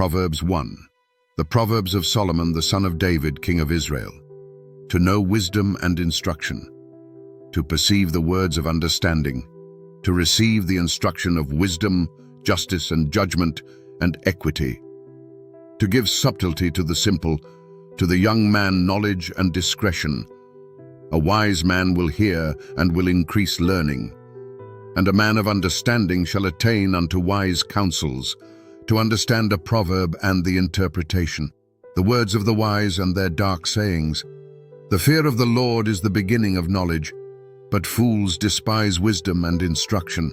Proverbs 1. The Proverbs of Solomon, the son of David, king of Israel. To know wisdom and instruction, to perceive the words of understanding, to receive the instruction of wisdom, justice and judgment and equity, to give subtlety to the simple, to the young man knowledge and discretion. A wise man will hear and will increase learning, and a man of understanding shall attain unto wise counsels, to understand a proverb and the interpretation, the words of the wise and their dark sayings. The fear of the Lord is the beginning of knowledge, but fools despise wisdom and instruction.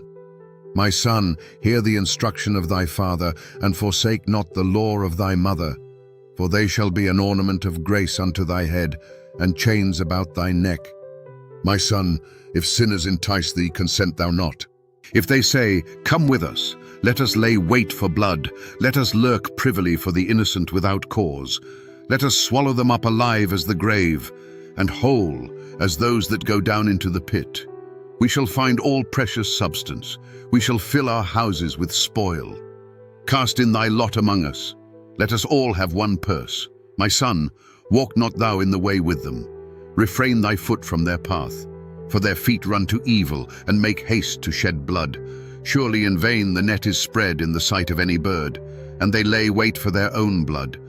My son, hear the instruction of thy father, and forsake not the law of thy mother, for they shall be an ornament of grace unto thy head, and chains about thy neck. My son, if sinners entice thee, consent thou not. If they say, Come with us, let us lay wait for blood, let us lurk privily for the innocent without cause. Let us swallow them up alive as the grave, and whole as those that go down into the pit. We shall find all precious substance. We shall fill our houses with spoil. Cast in thy lot among us. Let us all have one purse. My son, walk not thou in the way with them. Refrain thy foot from their path. For their feet run to evil, and make haste to shed blood. Surely in vain the net is spread in the sight of any bird, and they lay wait for their own blood.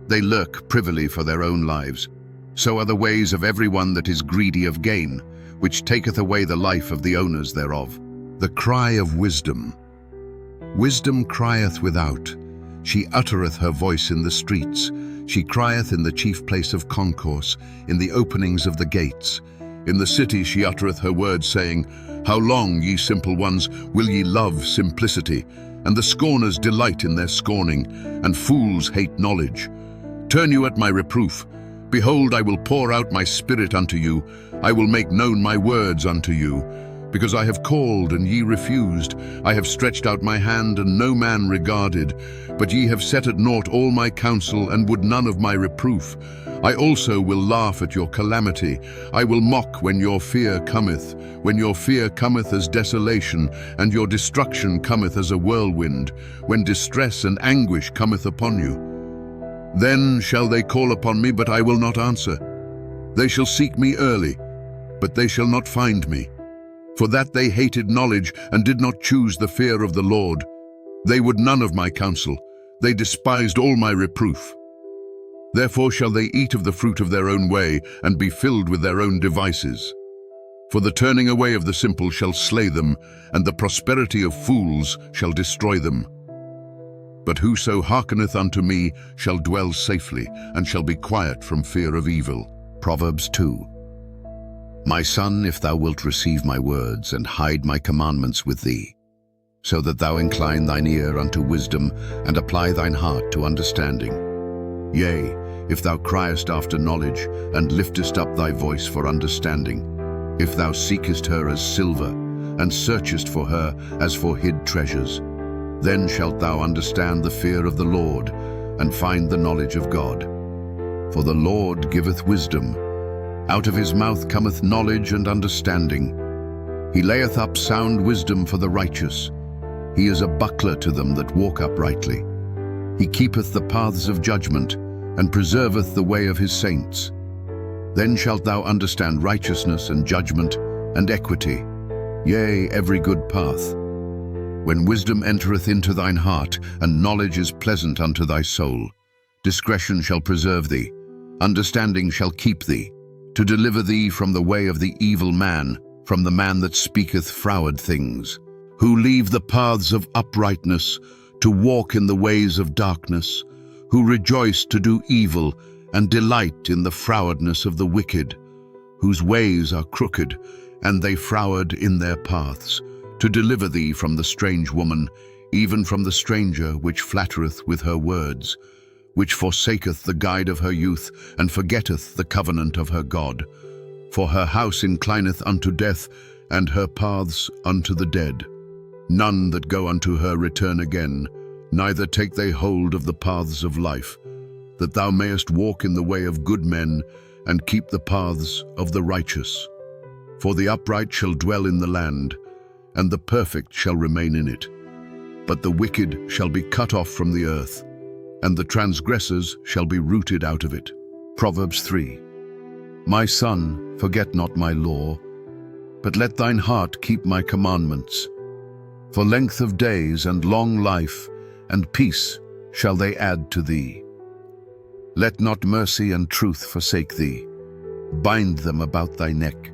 They lurk privily for their own lives. So are the ways of every one that is greedy of gain, which taketh away the life of the owners thereof. The cry of wisdom. Wisdom crieth without. She uttereth her voice in the streets. She crieth in the chief place of concourse, in the openings of the gates. In the city she uttereth her words, saying, How long, ye simple ones, will ye love simplicity? And the scorners delight in their scorning, and fools hate knowledge. Turn you at my reproof. Behold, I will pour out my spirit unto you. I will make known my words unto you. Because I have called, and ye refused. I have stretched out my hand, and no man regarded. But ye have set at naught all my counsel, and would none of my reproof. I also will laugh at your calamity. I will mock when your fear cometh. When your fear cometh as desolation, and your destruction cometh as a whirlwind. When distress and anguish cometh upon you. Then shall they call upon me, but I will not answer. They shall seek me early, but they shall not find me. For that they hated knowledge, and did not choose the fear of the Lord. They would none of my counsel. They despised all my reproof. Therefore shall they eat of the fruit of their own way, and be filled with their own devices. For the turning away of the simple shall slay them, and the prosperity of fools shall destroy them. But whoso hearkeneth unto me shall dwell safely, and shall be quiet from fear of evil. Proverbs 2. My son, if thou wilt receive my words, and hide my commandments with thee, so that thou incline thine ear unto wisdom, and apply thine heart to understanding. Yea, if thou criest after knowledge, and liftest up thy voice for understanding, if thou seekest her as silver, and searchest for her as for hid treasures, then shalt thou understand the fear of the Lord, and find the knowledge of God. For the Lord giveth wisdom. Out of his mouth cometh knowledge and understanding. He layeth up sound wisdom for the righteous. He is a buckler to them that walk uprightly. He keepeth the paths of judgment, and preserveth the way of his saints. Then shalt thou understand righteousness and judgment and equity, yea, every good path. When wisdom entereth into thine heart, and knowledge is pleasant unto thy soul, discretion shall preserve thee, understanding shall keep thee, to deliver thee from the way of the evil man, from the man that speaketh froward things, who leave the paths of uprightness, to walk in the ways of darkness, who rejoice to do evil, and delight in the frowardness of the wicked, whose ways are crooked, and they froward in their paths, to deliver thee from the strange woman, even from the stranger which flattereth with her words, which forsaketh the guide of her youth, and forgetteth the covenant of her God. For her house inclineth unto death, and her paths unto the dead. None that go unto her return again, neither take they hold of the paths of life, that thou mayest walk in the way of good men, and keep the paths of the righteous. For the upright shall dwell in the land, and the perfect shall remain in it. But the wicked shall be cut off from the earth. and the transgressors shall be rooted out of it. Proverbs 3. My son, forget not my law, but let thine heart keep my commandments. For length of days and long life and peace shall they add to thee. Let not mercy and truth forsake thee. Bind them about thy neck.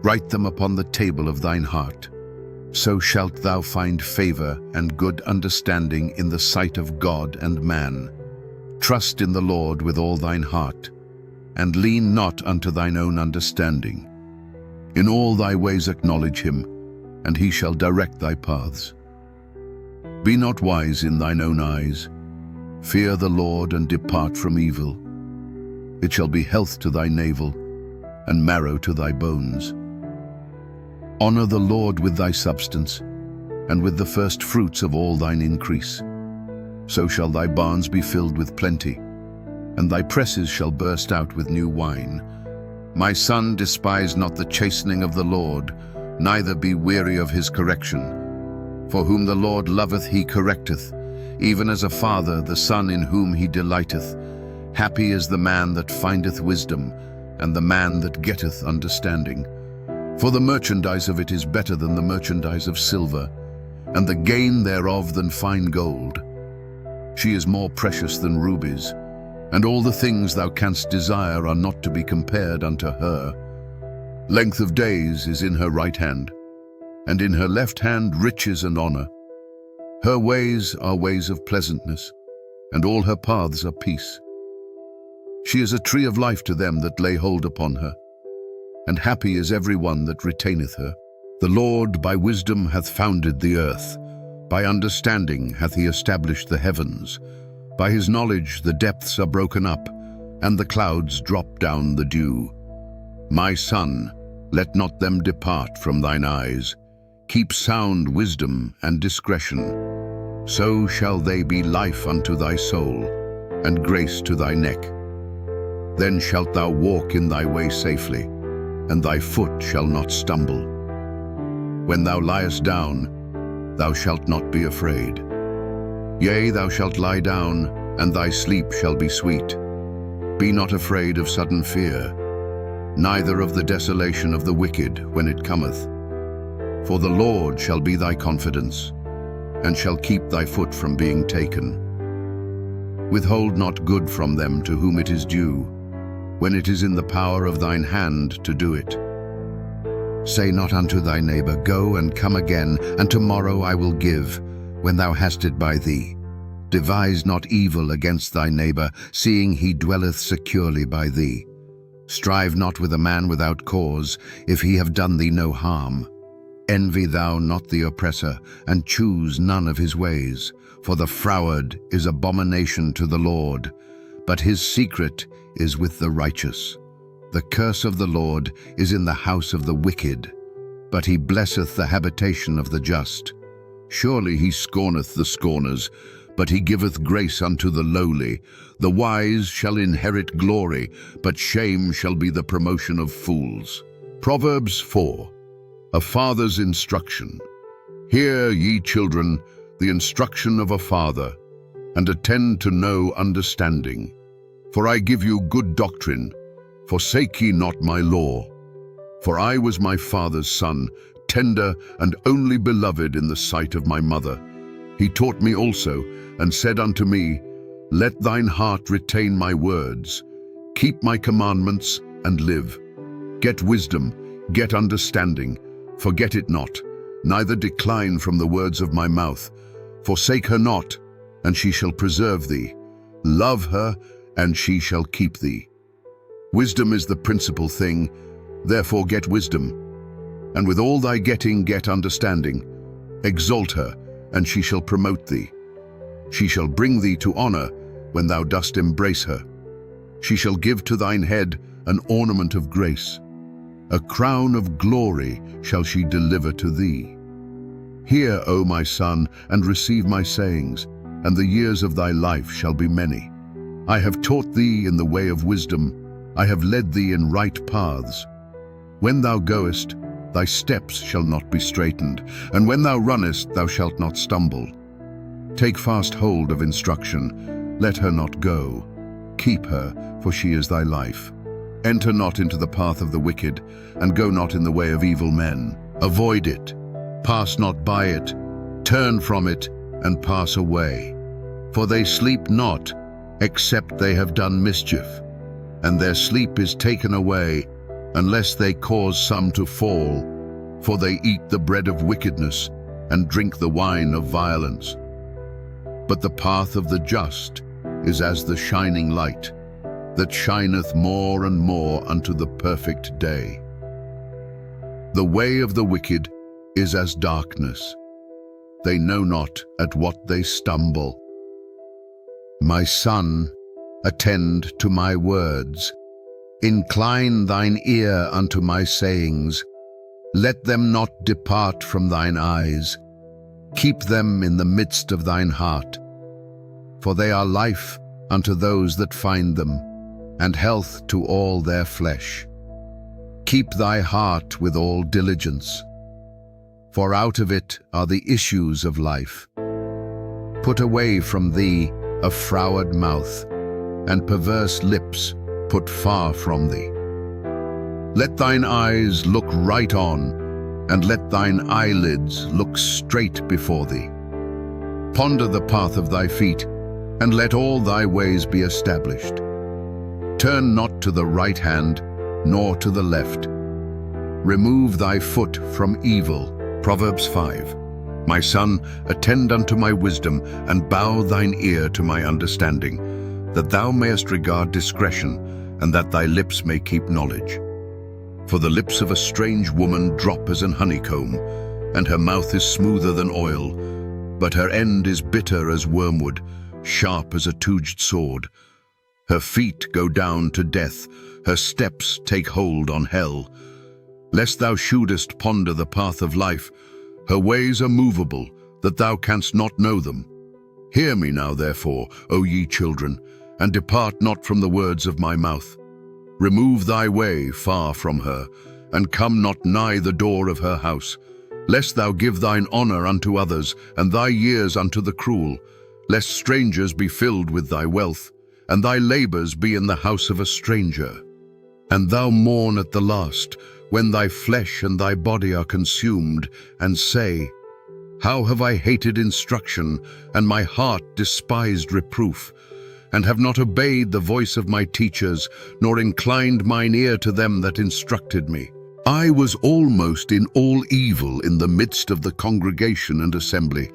Write them upon the table of thine heart. So shalt thou find favor and good understanding in the sight of God and man. Trust in the Lord with all thine heart, and lean not unto thine own understanding. In all thy ways acknowledge him, and he shall direct thy paths. Be not wise in thine own eyes. Fear the Lord and depart from evil. It shall be health to thy navel, and marrow to thy bones. Honor the Lord with thy substance, and with the first fruits of all thine increase. So shall thy barns be filled with plenty, and thy presses shall burst out with new wine. My son, despise not the chastening of the Lord, neither be weary of his correction. For whom the Lord loveth he correcteth, even as a father the son in whom he delighteth. Happy is the man that findeth wisdom, and the man that getteth understanding. For the merchandise of it is better than the merchandise of silver, and the gain thereof than fine gold. She is more precious than rubies, and all the things thou canst desire are not to be compared unto her. Length of days is in her right hand, and in her left hand riches and honor. Her ways are ways of pleasantness, and all her paths are peace. She is a tree of life to them that lay hold upon her, and happy is every one that retaineth her. The Lord by wisdom hath founded the earth, by understanding hath he established the heavens. By his knowledge the depths are broken up, and the clouds drop down the dew. My son, let not them depart from thine eyes. Keep sound wisdom and discretion. So shall they be life unto thy soul, and grace to thy neck. Then shalt thou walk in thy way safely, and thy foot shall not stumble. When thou liest down, thou shalt not be afraid. Yea, thou shalt lie down, and thy sleep shall be sweet. Be not afraid of sudden fear, neither of the desolation of the wicked when it cometh. For the Lord shall be thy confidence, and shall keep thy foot from being taken. Withhold not good from them to whom it is due, when it is in the power of thine hand to do it. Say not unto thy neighbor, Go and come again, and tomorrow I will give, when thou hast it by thee. Devise not evil against thy neighbor, seeing he dwelleth securely by thee. Strive not with a man without cause, if he have done thee no harm. Envy thou not the oppressor, and choose none of his ways. For the froward is abomination to the Lord, but his secret is with the righteous. The curse of the Lord is in the house of the wicked, but he blesseth the habitation of the just. Surely he scorneth the scorners, but he giveth grace unto the lowly. The wise shall inherit glory, but shame shall be the promotion of fools. Proverbs 4. A father's instruction. Hear, ye children, the instruction of a father, and attend to know understanding. For I give you good doctrine. Forsake ye not my law. For I was my father's son, tender and only beloved in the sight of my mother. He taught me also, and said unto me, Let thine heart retain my words. Keep my commandments, and live. Get wisdom, get understanding. Forget it not, neither decline from the words of my mouth. Forsake her not, and she shall preserve thee. Love her, and she shall keep thee. Wisdom is the principal thing, therefore get wisdom. And with all thy getting get understanding. Exalt her, and she shall promote thee. She shall bring thee to honor when thou dost embrace her. She shall give to thine head an ornament of grace. A crown of glory shall she deliver to thee. Hear, O my son, and receive my sayings, and the years of thy life shall be many. I have taught thee in the way of wisdom. I have led thee in right paths. When thou goest, thy steps shall not be straitened, and when thou runnest, thou shalt not stumble. Take fast hold of instruction, Let her not go. Keep her, for she is thy life. Enter not into the path of the wicked, and go not in the way of evil men. Avoid it, pass not by it, turn from it, and pass away. For they sleep not, except they have done mischief, and their sleep is taken away, unless they cause some to fall. For they eat the bread of wickedness, and drink the wine of violence. But the path of the just is as the shining light, that shineth more and more unto the perfect day. The way of the wicked is as darkness. They know not at what they stumble. My son, attend to my words. Incline thine ear unto my sayings. Let them not depart from thine eyes. Keep them in the midst of thine heart. For they are life unto those that find them, and health to all their flesh. Keep thy heart with all diligence, for out of it are the issues of life. Put away from thee a froward mouth, and perverse lips put far from thee. Let thine eyes look right on, and let thine eyelids look straight before thee. Ponder the path of thy feet, and let all thy ways be established. Turn not to the right hand, nor to the left. Remove thy foot from evil. Proverbs 5. My son, attend unto my wisdom, and bow thine ear to my understanding, that thou mayest regard discretion, and that thy lips may keep knowledge. For the lips of a strange woman drop as an honeycomb, and her mouth is smoother than oil, but her end is bitter as wormwood, sharp as a two-edged sword. Her feet go down to death, her steps take hold on hell. Lest thou shouldest ponder the path of life, her ways are movable, that thou canst not know them. Hear me now, therefore, O ye children, and depart not from the words of my mouth. Remove thy way far from her, and come not nigh the door of her house, lest thou give thine honor unto others, and thy years unto the cruel, lest strangers be filled with thy wealth, and thy labors be in the house of a stranger. And thou mourn at the last, when thy flesh and thy body are consumed, and say, How have I hated instruction, and my heart despised reproof, and have not obeyed the voice of my teachers, nor inclined mine ear to them that instructed me. I was almost in all evil in the midst of the congregation and assembly.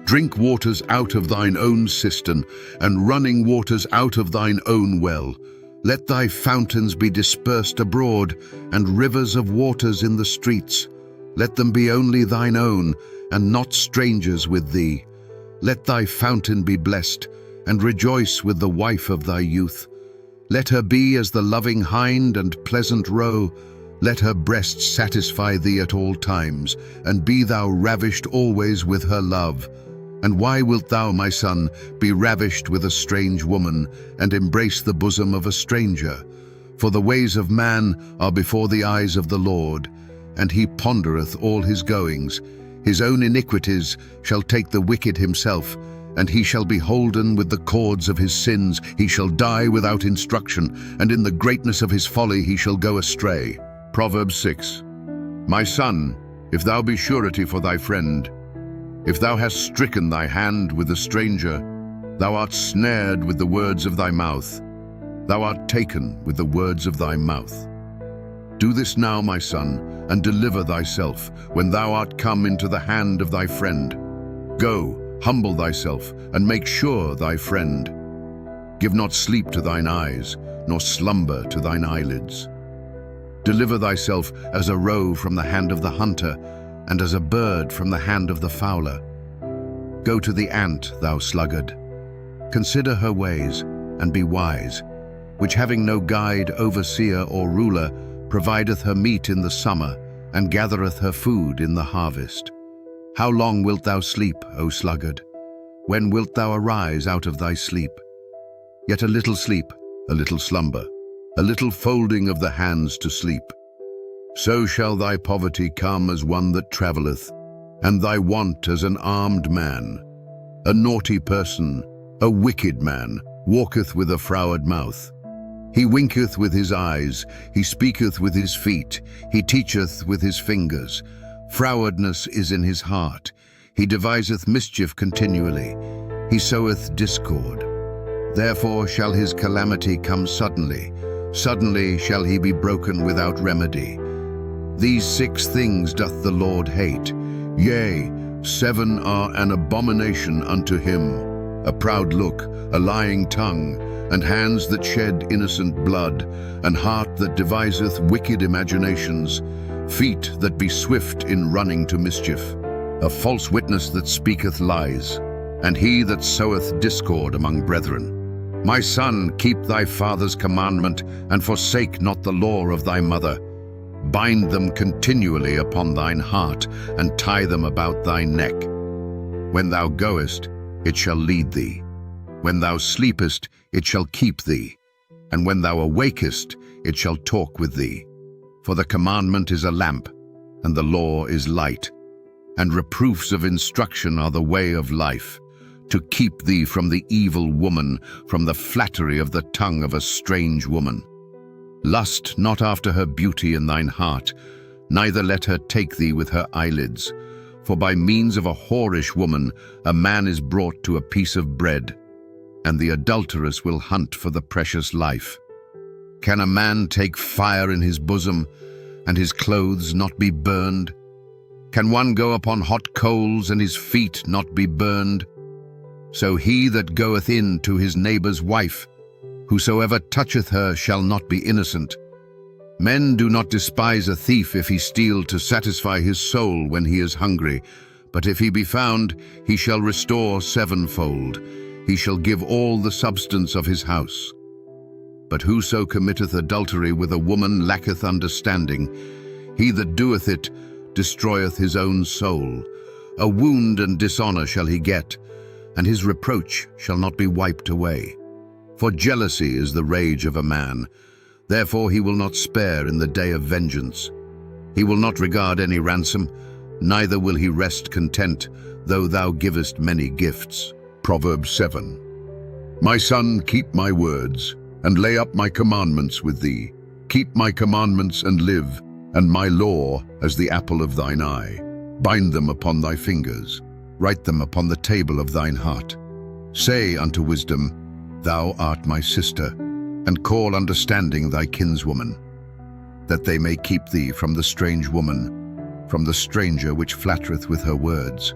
Drink waters out of thine own cistern, and running waters out of thine own well. Let thy fountains be dispersed abroad, and rivers of waters in the streets. Let them be only thine own, and not strangers with thee. Let thy fountain be blessed, and rejoice with the wife of thy youth. Let her be as the loving hind and pleasant roe. Let her breasts satisfy thee at all times, and be thou ravished always with her love. And why wilt thou, my son, be ravished with a strange woman, and embrace the bosom of a stranger? For the ways of man are before the eyes of the Lord, and he pondereth all his goings. His own iniquities shall take the wicked himself, and he shall be holden with the cords of his sins. He shall die without instruction, and in the greatness of his folly he shall go astray. Proverbs 6. My son, if thou be surety for thy friend, if thou hast stricken thy hand with a stranger, thou art snared with the words of thy mouth. Thou art taken with the words of thy mouth. Do this now, my son, and deliver thyself, when thou art come into the hand of thy friend. Go, humble thyself, and make sure thy friend. Give not sleep to thine eyes, nor slumber to thine eyelids. Deliver thyself as a roe from the hand of the hunter, and as a bird from the hand of the fowler. Go to the ant, thou sluggard. Consider her ways, and be wise, which having no guide, overseer, or ruler, provideth her meat in the summer, and gathereth her food in the harvest. How long wilt thou sleep, O sluggard? When wilt thou arise out of thy sleep? Yet a little sleep, a little slumber, a little folding of the hands to sleep. So shall thy poverty come as one that travelleth, and thy want as an armed man. A naughty person A wicked man walketh with a froward mouth. He winketh with his eyes, he speaketh with his feet, he teacheth with his fingers. Frowardness is in his heart. He deviseth mischief continually. He soweth discord. Therefore shall his calamity come suddenly. Suddenly shall he be broken without remedy. These 6 things doth the Lord hate. Yea, 7 are an abomination unto him: a proud look, a lying tongue, and hands that shed innocent blood, and heart that deviseth wicked imaginations, feet that be swift in running to mischief, a false witness that speaketh lies, and he that soweth discord among brethren. My son, keep thy father's commandment, and forsake not the law of thy mother. Bind them continually upon thine heart, and tie them about thy neck. When thou goest, it shall lead thee. When thou sleepest, it shall keep thee. And when thou awakest, it shall talk with thee. For the commandment is a lamp, and the law is light. And reproofs of instruction are the way of life, to keep thee from the evil woman, from the flattery of the tongue of a strange woman. Lust not after her beauty in thine heart, neither let her take thee with her eyelids. For by means of a whorish woman a man is brought to a piece of bread, and the adulteress will hunt for the precious life. Can a man take fire in his bosom, and his clothes not be burned? Can one go upon hot coals, and his feet not be burned? So he that goeth in to his neighbour's wife, whosoever toucheth her shall not be innocent. Men do not despise a thief if he steal to satisfy his soul when he is hungry, but if he be found, he shall restore 7-fold. He shall give all the substance of his house. But whoso committeth adultery with a woman lacketh understanding. He that doeth it destroyeth his own soul. A wound and dishonour shall he get, and his reproach shall not be wiped away. For jealousy is the rage of a man, therefore he will not spare in the day of vengeance. He will not regard any ransom, neither will he rest content, though thou givest many gifts. Proverbs 7. My son, keep my words, and lay up my commandments with thee. Keep my commandments and live, and my law as the apple of thine eye. Bind them upon thy fingers, write them upon the table of thine heart. Say unto wisdom, Thou art my sister, and call understanding thy kinswoman, that they may keep thee from the strange woman, from the stranger which flattereth with her words.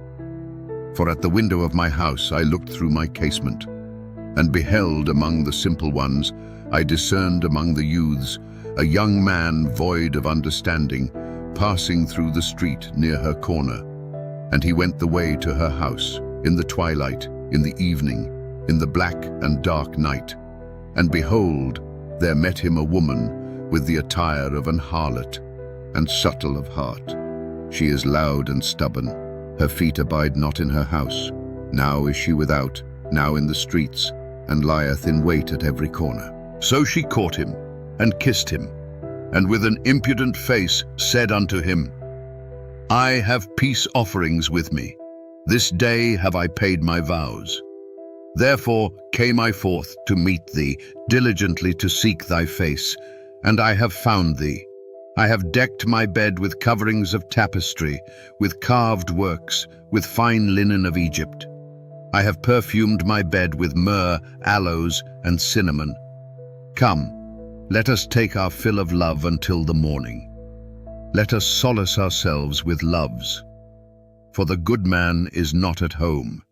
For at the window of my house I looked through my casement, and beheld among the simple ones, I discerned among the youths, a young man void of understanding, passing through the street near her corner. And he went the way to her house, in the twilight, in the evening, in the black and dark night. And behold, there met him a woman with the attire of an harlot, and subtle of heart. She is loud and stubborn, her feet abide not in her house. Now is she without, now in the streets, and lieth in wait at every corner. So she caught him, and kissed him, and with an impudent face said unto him, I have peace offerings with me. This day have I paid my vows. Therefore came I forth to meet thee, diligently to seek thy face, and I have found thee. I have decked my bed with coverings of tapestry, with carved works, with fine linen of Egypt. I have perfumed my bed with myrrh, aloes, and cinnamon. Come, let us take our fill of love until the morning. Let us solace ourselves with loves. For the good man is not at home.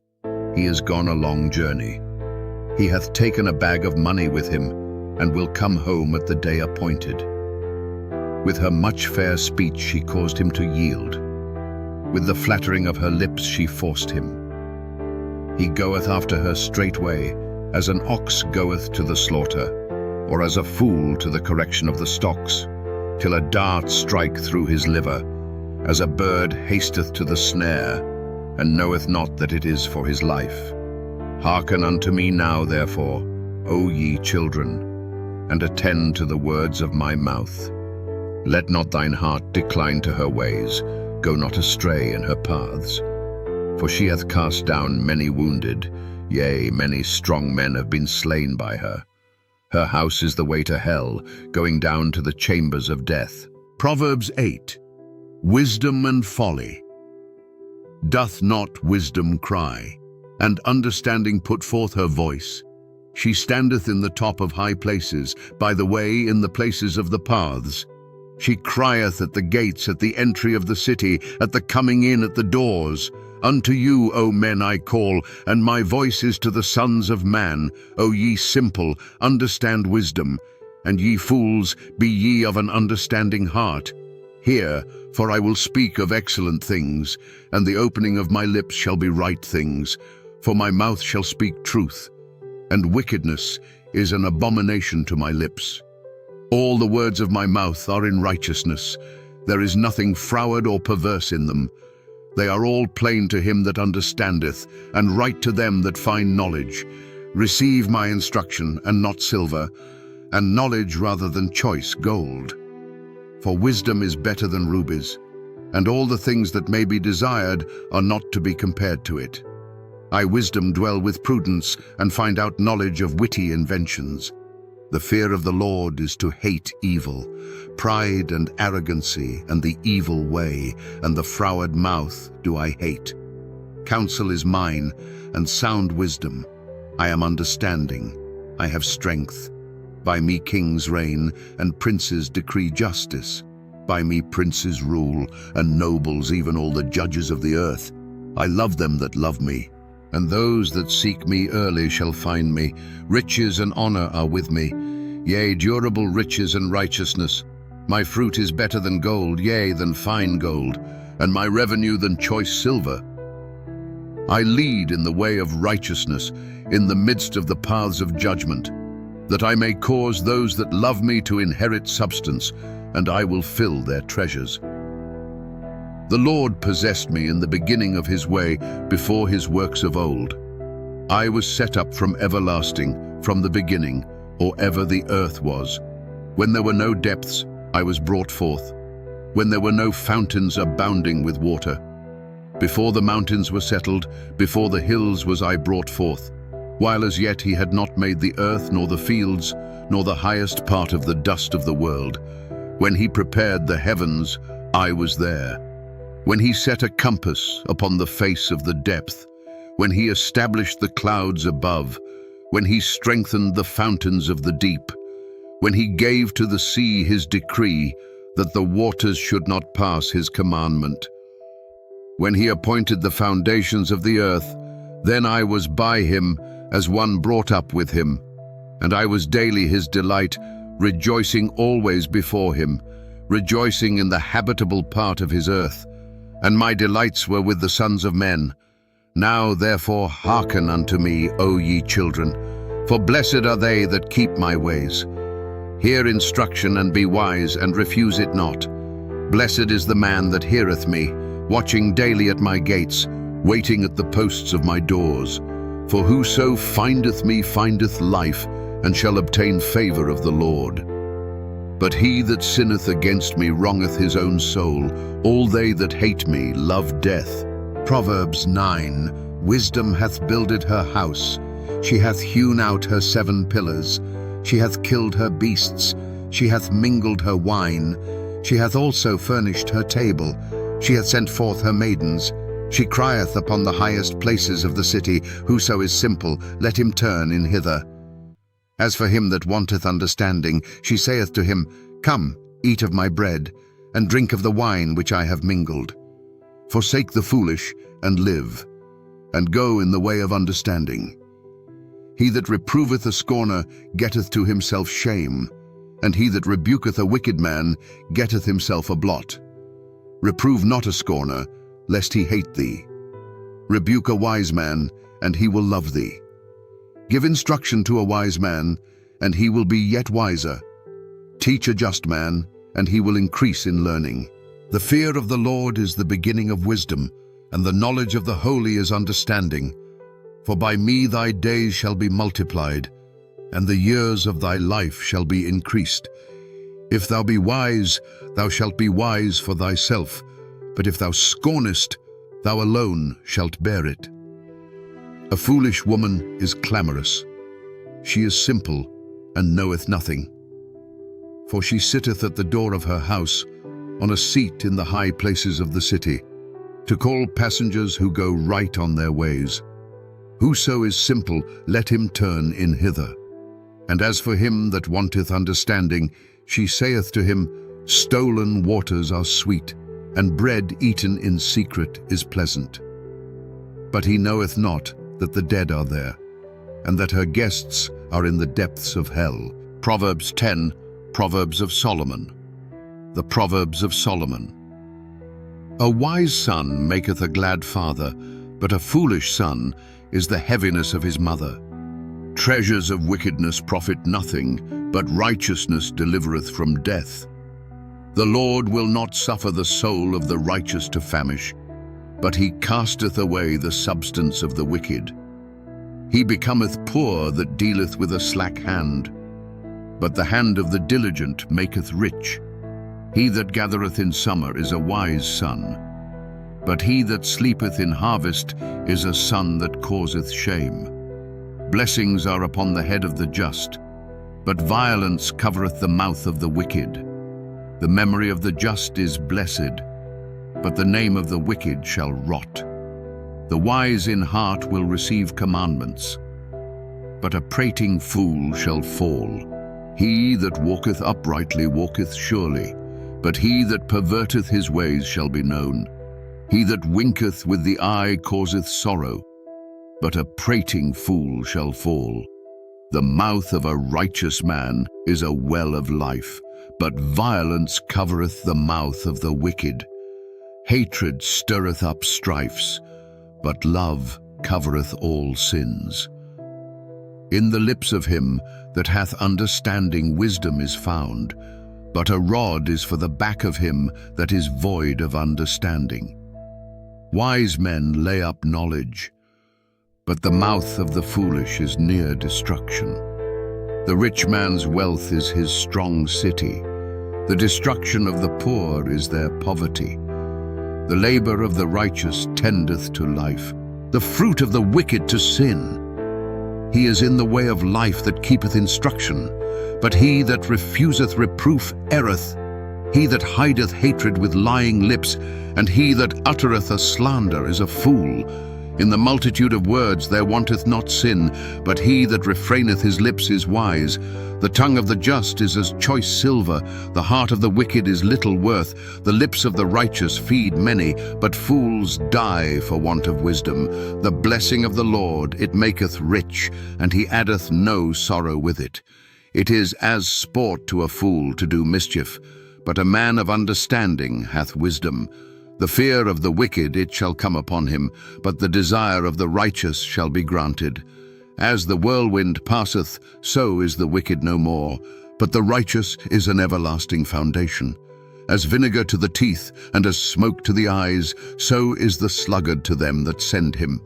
He is gone a long journey. He hath taken a bag of money with him, and will come home at the day appointed. With her much fair speech she caused him to yield. With the flattering of her lips she forced him. He goeth after her straightway, as an ox goeth to the slaughter, or as a fool to the correction of the stocks, till a dart strike through his liver, as a bird hasteth to the snare, and knoweth not that it is for his life. Hearken unto me now, therefore, O ye children, and attend to the words of my mouth. Let not thine heart decline to her ways, go not astray in her paths. For she hath cast down many wounded, Yea, many strong men have been slain by her. Her house is the way to hell, going down to the chambers of death. Proverbs 8. Wisdom and folly. Doth not wisdom cry, and understanding put forth her voice? She standeth in the top of high places, by the way in the places of the paths. She crieth at the gates, at the entry of the city, at the coming in at the doors. Unto you, O men, I call, and my voice is to the sons of man. O ye simple, understand wisdom, and ye fools, be ye of an understanding heart. Hear, for I will speak of excellent things, and the opening of my lips shall be right things, for my mouth shall speak truth, and wickedness is an abomination to my lips. All the words of my mouth are in righteousness. There is nothing froward or perverse in them. They are all plain to him that understandeth, and right to them that find knowledge. Receive my instruction, and not silver, and knowledge rather than choice gold. For wisdom is better than rubies, and all the things that may be desired are not to be compared to it. I, wisdom, dwell with prudence, and find out knowledge of witty inventions. The fear of the Lord is to hate evil, pride and arrogancy, and the evil way, and the froward mouth do I hate. Counsel is mine, and sound wisdom. I am understanding, I have strength. By me kings reign, and princes decree justice. By me princes rule, and nobles, even all the judges of the earth. I love them that love me, and those that seek me early shall find me. Riches and honor are with me, yea, durable riches and righteousness. My fruit is better than gold, yea, than fine gold, and my revenue than choice silver. I lead in the way of righteousness, in the midst of the paths of judgment, that I may cause those that love me to inherit substance, and I will fill their treasures. The Lord possessed me in the beginning of his way, before his works of old. I was set up from everlasting, from the beginning, or ever the earth was. When there were no depths, I was brought forth. When there were no fountains abounding with water. Before the mountains were settled, before the hills was I brought forth. While as yet he had not made the earth, nor the fields, nor the highest part of the dust of the world. When he prepared the heavens, I was there. When he set a compass upon the face of the depth, when he established the clouds above, when he strengthened the fountains of the deep, when he gave to the sea his decree, that the waters should not pass his commandment. When he appointed the foundations of the earth, then I was by him as one brought up with him, and I was daily his delight, rejoicing always before him, rejoicing in the habitable part of his earth. And my delights were with the sons of men. Now therefore hearken unto me, O ye children, for blessed are they that keep my ways. Hear instruction and be wise, and refuse it not. Blessed is the man that heareth me, watching daily at my gates, waiting at the posts of my doors. For whoso findeth me findeth life, and shall obtain favor of the Lord. But he that sinneth against me wrongeth his own soul. All they that hate me love death. Proverbs 9. Wisdom hath builded her house. She hath hewn out her 7 pillars. She hath killed her beasts. She hath mingled her wine. She hath also furnished her table. She hath sent forth her maidens. She crieth upon the highest places of the city. Whoso is simple, let him turn in hither. As for him that wanteth understanding, she saith to him, Come, eat of my bread, and drink of the wine which I have mingled. Forsake the foolish, and live, and go in the way of understanding. He that reproveth a scorner getteth to himself shame, and he that rebuketh a wicked man getteth himself a blot. Reprove not a scorner, lest he hate thee. Rebuke a wise man, and he will love thee. Give instruction to a wise man, and he will be yet wiser. Teach a just man, and he will increase in learning. The fear of the Lord is the beginning of wisdom, and the knowledge of the holy is understanding. For by me thy days shall be multiplied, and the years of thy life shall be increased. If thou be wise, thou shalt be wise for thyself, but if thou scornest, thou alone shalt bear it. A foolish woman is clamorous. She is simple and knoweth nothing. For she sitteth at the door of her house, on a seat in the high places of the city, to call passengers who go right on their ways. Whoso is simple, let him turn in hither. And as for him that wanteth understanding, she saith to him, Stolen waters are sweet, and bread eaten in secret is pleasant. But he knoweth not that the dead are there, and that her guests are in the depths of hell. Proverbs 10, Proverbs of Solomon. The Proverbs of Solomon. A wise son maketh a glad father, but a foolish son is the heaviness of his mother. Treasures of wickedness profit nothing, but righteousness delivereth from death. The Lord will not suffer the soul of the righteous to famish, but he casteth away the substance of the wicked. He becometh poor that dealeth with a slack hand, but the hand of the diligent maketh rich. He that gathereth in summer is a wise son, but he that sleepeth in harvest is a son that causeth shame. Blessings are upon the head of the just, but violence covereth the mouth of the wicked. The memory of the just is blessed, but the name of the wicked shall rot. The wise in heart will receive commandments, but a prating fool shall fall. He that walketh uprightly walketh surely, but he that perverteth his ways shall be known. He that winketh with the eye causeth sorrow, but a prating fool shall fall. The mouth of a righteous man is a well of life, but violence covereth the mouth of the wicked. Hatred stirreth up strifes, but love covereth all sins. In the lips of him that hath understanding wisdom is found, but a rod is for the back of him that is void of understanding. Wise men lay up knowledge, but the mouth of the foolish is near destruction. The rich man's wealth is his strong city. The destruction of the poor is their poverty. The labor of the righteous tendeth to life, the fruit of the wicked to sin. He is in the way of life that keepeth instruction, but he that refuseth reproof erreth. He that hideth hatred with lying lips, and he that uttereth a slander is a fool. In the multitude of words there wanteth not sin, but he that refraineth his lips is wise. The tongue of the just is as choice silver, the heart of the wicked is little worth. The lips of the righteous feed many, but fools die for want of wisdom. The blessing of the Lord, it maketh rich, and he addeth no sorrow with it. It is as sport to a fool to do mischief, but a man of understanding hath wisdom. The fear of the wicked it shall come upon him, but the desire of the righteous shall be granted. As the whirlwind passeth, so is the wicked no more, but the righteous is an everlasting foundation. As vinegar to the teeth, and as smoke to the eyes, so is the sluggard to them that send him.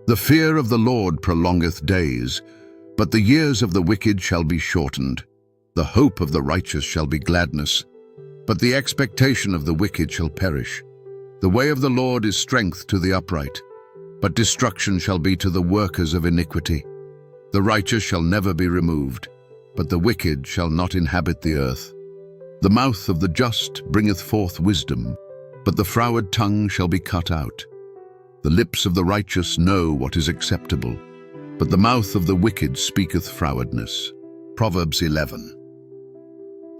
The fear of the Lord prolongeth days, but the years of the wicked shall be shortened. The hope of the righteous shall be gladness, but the expectation of the wicked shall perish. The way of the Lord is strength to the upright, but destruction shall be to the workers of iniquity. The righteous shall never be removed, but the wicked shall not inhabit the earth. The mouth of the just bringeth forth wisdom, but the froward tongue shall be cut out. The lips of the righteous know what is acceptable, but the mouth of the wicked speaketh frowardness. Proverbs 11.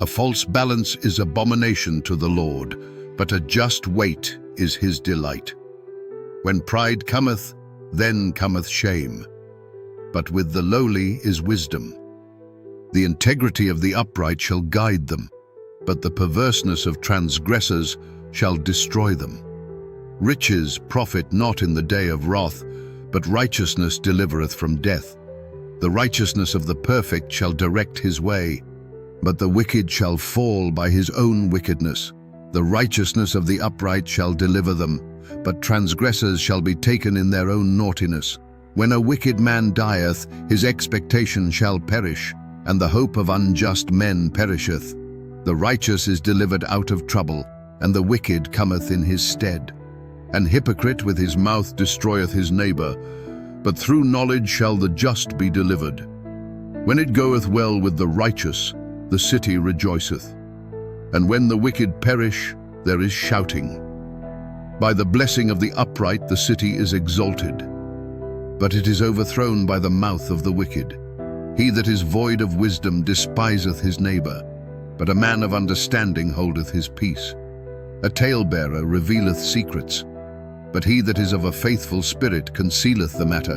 A false balance is abomination to the Lord, but a just weight is his delight. When pride cometh, then cometh shame, but with the lowly is wisdom. The integrity of the upright shall guide them, but the perverseness of transgressors shall destroy them. Riches profit not in the day of wrath, but righteousness delivereth from death. The righteousness of the perfect shall direct his way, but the wicked shall fall by his own wickedness. The righteousness of the upright shall deliver them, but transgressors shall be taken in their own naughtiness. When a wicked man dieth, his expectation shall perish, and the hope of unjust men perisheth. The righteous is delivered out of trouble, and the wicked cometh in his stead. An hypocrite with his mouth destroyeth his neighbor, but through knowledge shall the just be delivered. When it goeth well with the righteous, the city rejoiceth. And when the wicked perish, there is shouting. By the blessing of the upright the city is exalted, but it is overthrown by the mouth of the wicked. He that is void of wisdom despiseth his neighbor, but a man of understanding holdeth his peace. A talebearer revealeth secrets, but he that is of a faithful spirit concealeth the matter.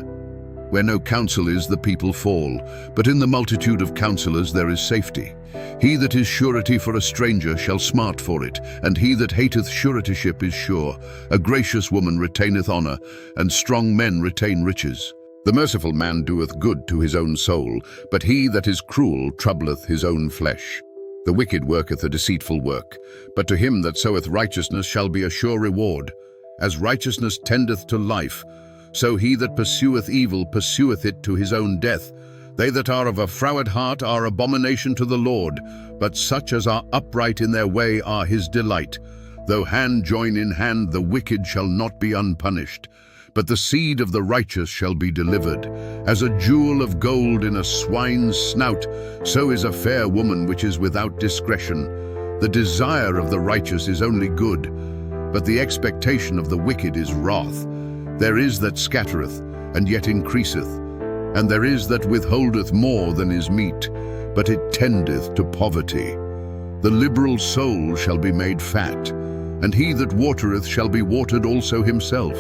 Where no counsel is, the people fall, but in the multitude of counselors there is safety. He that is surety for a stranger shall smart for it, and he that hateth suretyship is sure. A gracious woman retaineth honor, and strong men retain riches. The merciful man doeth good to his own soul, but he that is cruel troubleth his own flesh. The wicked worketh a deceitful work, but to him that soweth righteousness shall be a sure reward. As righteousness tendeth to life, so he that pursueth evil pursueth it to his own death. They that are of a froward heart are abomination to the Lord, but such as are upright in their way are his delight. Though hand join in hand, the wicked shall not be unpunished, but the seed of the righteous shall be delivered. As a jewel of gold in a swine's snout, so is a fair woman which is without discretion. The desire of the righteous is only good, but the expectation of the wicked is wrath. There is that scattereth, and yet increaseth, and there is that withholdeth more than is meet, but it tendeth to poverty. The liberal soul shall be made fat, and he that watereth shall be watered also himself.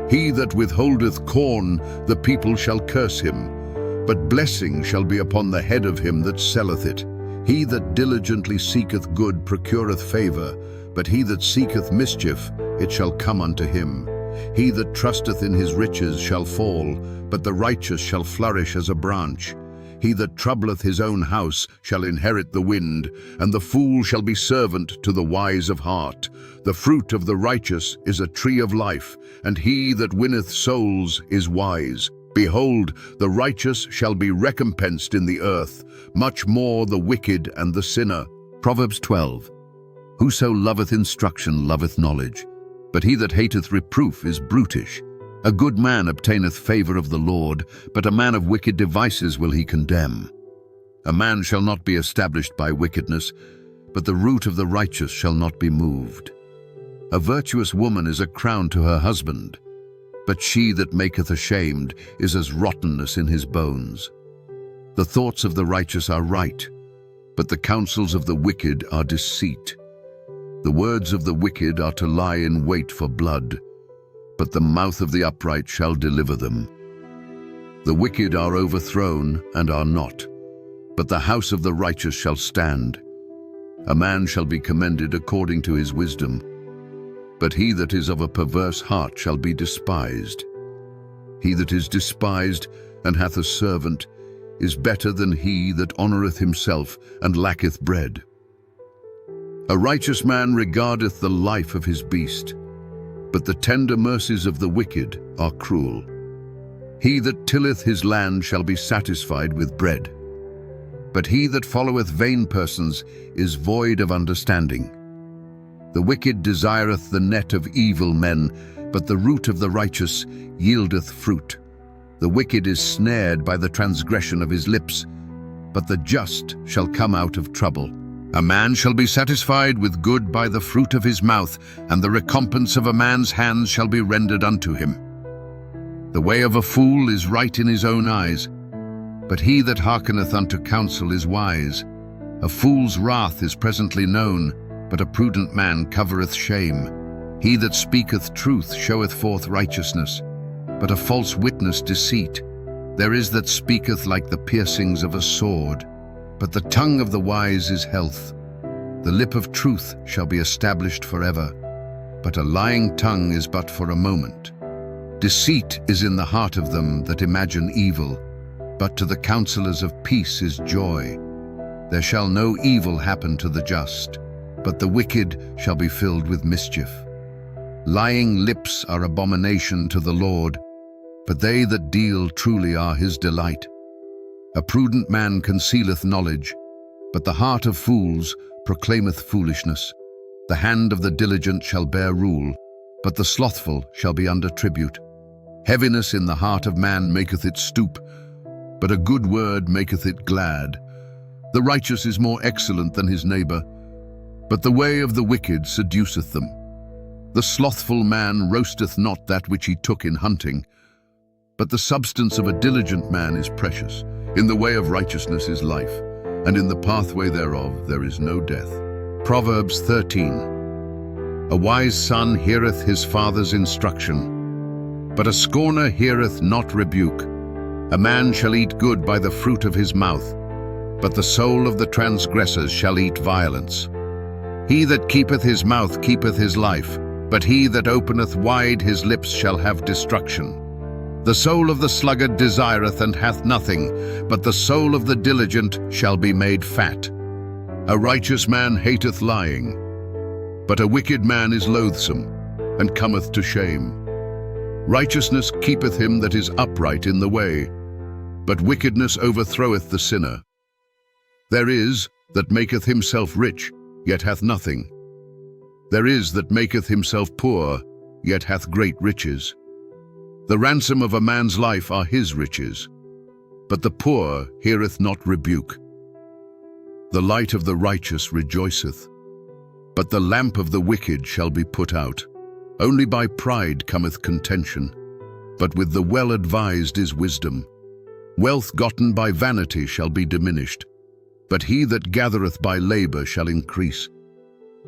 He that withholdeth corn, the people shall curse him, but blessing shall be upon the head of him that selleth it. He that diligently seeketh good procureth favor, but he that seeketh mischief, it shall come unto him. He that trusteth in his riches shall fall, but the righteous shall flourish as a branch. He that troubleth his own house shall inherit the wind, and the fool shall be servant to the wise of heart. The fruit of the righteous is a tree of life, and he that winneth souls is wise. Behold, the righteous shall be recompensed in the earth, much more the wicked and the sinner. Proverbs 12. Whoso loveth instruction loveth knowledge, but he that hateth reproof is brutish. A good man obtaineth favor of the Lord, but a man of wicked devices will he condemn. A man shall not be established by wickedness, but the root of the righteous shall not be moved. A virtuous woman is a crown to her husband, but she that maketh ashamed is as rottenness in his bones. The thoughts of the righteous are right, but the counsels of the wicked are deceit. The words of the wicked are to lie in wait for blood, but the mouth of the upright shall deliver them. The wicked are overthrown and are not, but the house of the righteous shall stand. A man shall be commended according to his wisdom, but he that is of a perverse heart shall be despised. He that is despised and hath a servant is better than he that honoureth himself and lacketh bread. A righteous man regardeth the life of his beast, but the tender mercies of the wicked are cruel. He that tilleth his land shall be satisfied with bread, but he that followeth vain persons is void of understanding. The wicked desireth the net of evil men, but the root of the righteous yieldeth fruit. The wicked is snared by the transgression of his lips, but the just shall come out of trouble. A man shall be satisfied with good by the fruit of his mouth, and the recompense of a man's hands shall be rendered unto him. The way of a fool is right in his own eyes, but he that hearkeneth unto counsel is wise. A fool's wrath is presently known, but a prudent man covereth shame. He that speaketh truth showeth forth righteousness, but a false witness deceit. There is that speaketh like the piercings of a sword, but the tongue of the wise is health. The lip of truth shall be established forever, but a lying tongue is but for a moment. Deceit is in the heart of them that imagine evil, but to the counselors of peace is joy. There shall no evil happen to the just, but the wicked shall be filled with mischief. Lying lips are abomination to the Lord, but they that deal truly are his delight. A prudent man concealeth knowledge, but the heart of fools proclaimeth foolishness. The hand of the diligent shall bear rule, but the slothful shall be under tribute. Heaviness in the heart of man maketh it stoop, but a good word maketh it glad. The righteous is more excellent than his neighbor, but the way of the wicked seduceth them. The slothful man roasteth not that which he took in hunting, but the substance of a diligent man is precious. In the way of righteousness is life, and in the pathway thereof there is no death. Proverbs 13. A wise son heareth his father's instruction, but a scorner heareth not rebuke. A man shall eat good by the fruit of his mouth, but the soul of the transgressors shall eat violence. He that keepeth his mouth keepeth his life, but he that openeth wide his lips shall have destruction. The soul of the sluggard desireth and hath nothing, but the soul of the diligent shall be made fat. A righteous man hateth lying, but a wicked man is loathsome, and cometh to shame. Righteousness keepeth him that is upright in the way, but wickedness overthroweth the sinner. There is that maketh himself rich, yet hath nothing. There is that maketh himself poor, yet hath great riches. The ransom of a man's life are his riches, but the poor heareth not rebuke. The light of the righteous rejoiceth, but the lamp of the wicked shall be put out. Only by pride cometh contention, but with the well-advised is wisdom. Wealth gotten by vanity shall be diminished, but he that gathereth by labor shall increase.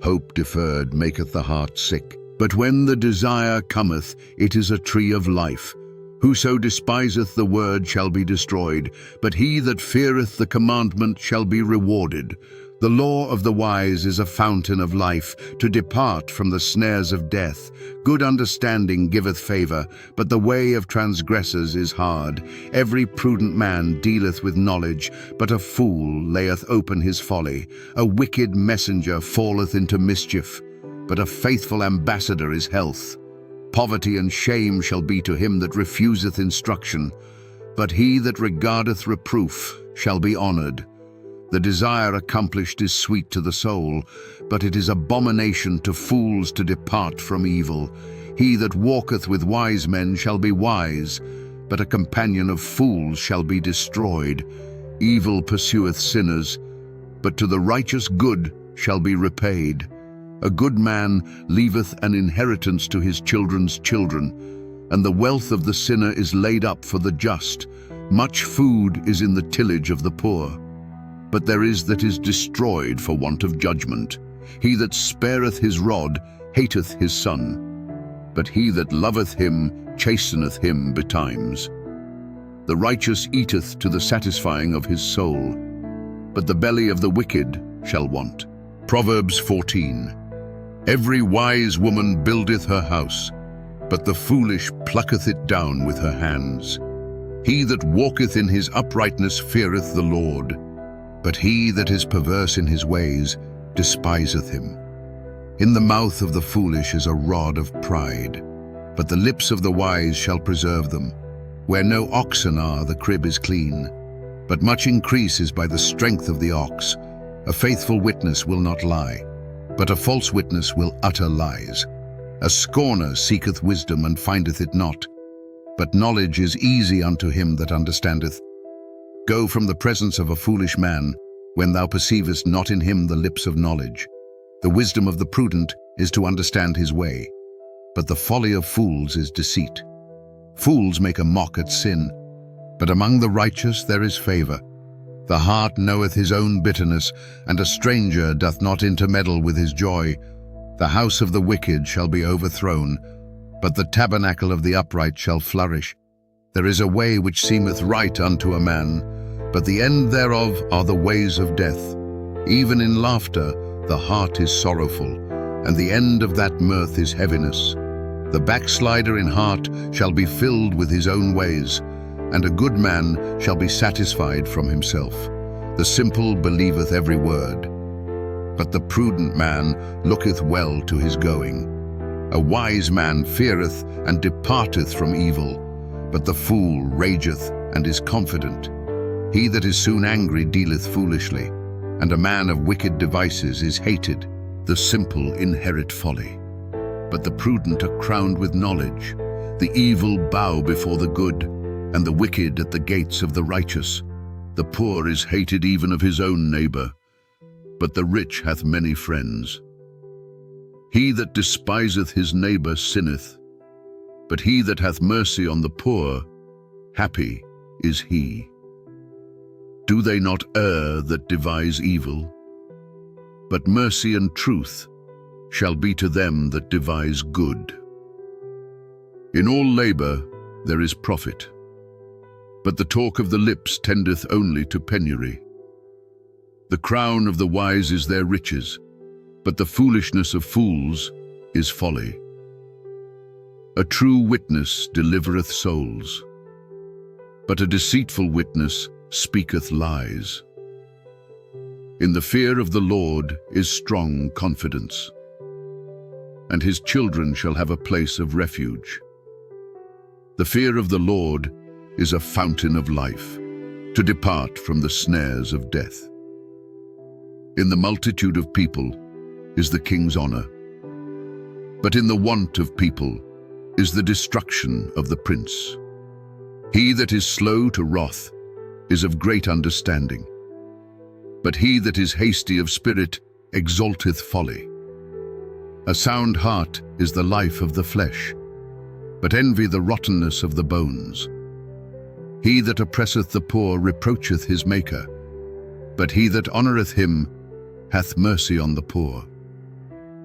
Hope deferred maketh the heart sick, but when the desire cometh, it is a tree of life. Whoso despiseth the word shall be destroyed, but he that feareth the commandment shall be rewarded. The law of the wise is a fountain of life, to depart from the snares of death. Good understanding giveth favor, but the way of transgressors is hard. Every prudent man dealeth with knowledge, but a fool layeth open his folly. A wicked messenger falleth into mischief, but a faithful ambassador is health. Poverty and shame shall be to him that refuseth instruction, but he that regardeth reproof shall be honored. The desire accomplished is sweet to the soul, but it is abomination to fools to depart from evil. He that walketh with wise men shall be wise, but a companion of fools shall be destroyed. Evil pursueth sinners, but to the righteous good shall be repaid. A good man leaveth an inheritance to his children's children, and the wealth of the sinner is laid up for the just. Much food is in the tillage of the poor, but there is that is destroyed for want of judgment. He that spareth his rod hateth his son, but he that loveth him chasteneth him betimes. The righteous eateth to the satisfying of his soul, but the belly of the wicked shall want. Proverbs 14. Every wise woman buildeth her house, but the foolish plucketh it down with her hands. He that walketh in his uprightness feareth the Lord, but he that is perverse in his ways despiseth him. In the mouth of the foolish is a rod of pride, but the lips of the wise shall preserve them. Where no oxen are, the crib is clean, but much increase is by the strength of the ox. A faithful witness will not lie, but a false witness will utter lies. A scorner seeketh wisdom and findeth it not, but knowledge is easy unto him that understandeth. Go from the presence of a foolish man, when thou perceivest not in him the lips of knowledge. The wisdom of the prudent is to understand his way, but the folly of fools is deceit. Fools make a mock at sin, but among the righteous there is favor. The heart knoweth his own bitterness, and a stranger doth not intermeddle with his joy. The house of the wicked shall be overthrown, but the tabernacle of the upright shall flourish. There is a way which seemeth right unto a man, but the end thereof are the ways of death. Even in laughter the heart is sorrowful, and the end of that mirth is heaviness. The backslider in heart shall be filled with his own ways, and a good man shall be satisfied from himself. The simple believeth every word, but the prudent man looketh well to his going. A wise man feareth and departeth from evil, but the fool rageth and is confident. He that is soon angry dealeth foolishly, and a man of wicked devices is hated. The simple inherit folly, but the prudent are crowned with knowledge. The The evil bow before the good, and the wicked at the gates of the righteous. The poor is hated even of his own neighbor, but the rich hath many friends. He that despiseth his neighbor sinneth, but he that hath mercy on the poor, happy is he. Do they not err that devise evil? But mercy and truth shall be to them that devise good. In all labor there is profit, but the talk of the lips tendeth only to penury. The crown of the wise is their riches, but the foolishness of fools is folly. A true witness delivereth souls, but a deceitful witness speaketh lies. In the fear of the Lord is strong confidence, and his children shall have a place of refuge. The fear of the Lord is a fountain of life, to depart from the snares of death. In the multitude of people is the king's honor, but in the want of people is the destruction of the prince. He that is slow to wrath is of great understanding, but he that is hasty of spirit exalteth folly. A sound heart is the life of the flesh, but envy the rottenness of the bones. He that oppresseth the poor reproacheth his Maker, but he that honoureth him hath mercy on the poor.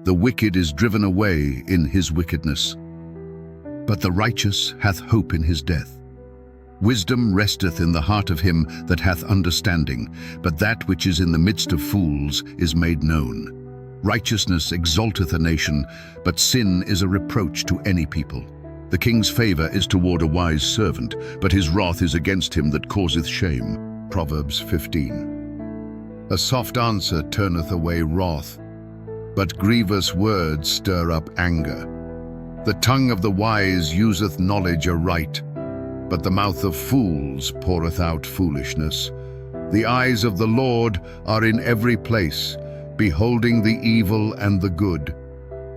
The wicked is driven away in his wickedness, but the righteous hath hope in his death. Wisdom resteth in the heart of him that hath understanding, but that which is in the midst of fools is made known. Righteousness exalteth a nation, but sin is a reproach to any people. The king's favour is toward a wise servant, but his wrath is against him that causeth shame. Proverbs 15. A soft answer turneth away wrath, but grievous words stir up anger. The tongue of the wise useth knowledge aright, but the mouth of fools poureth out foolishness. The eyes of the Lord are in every place, beholding the evil and the good.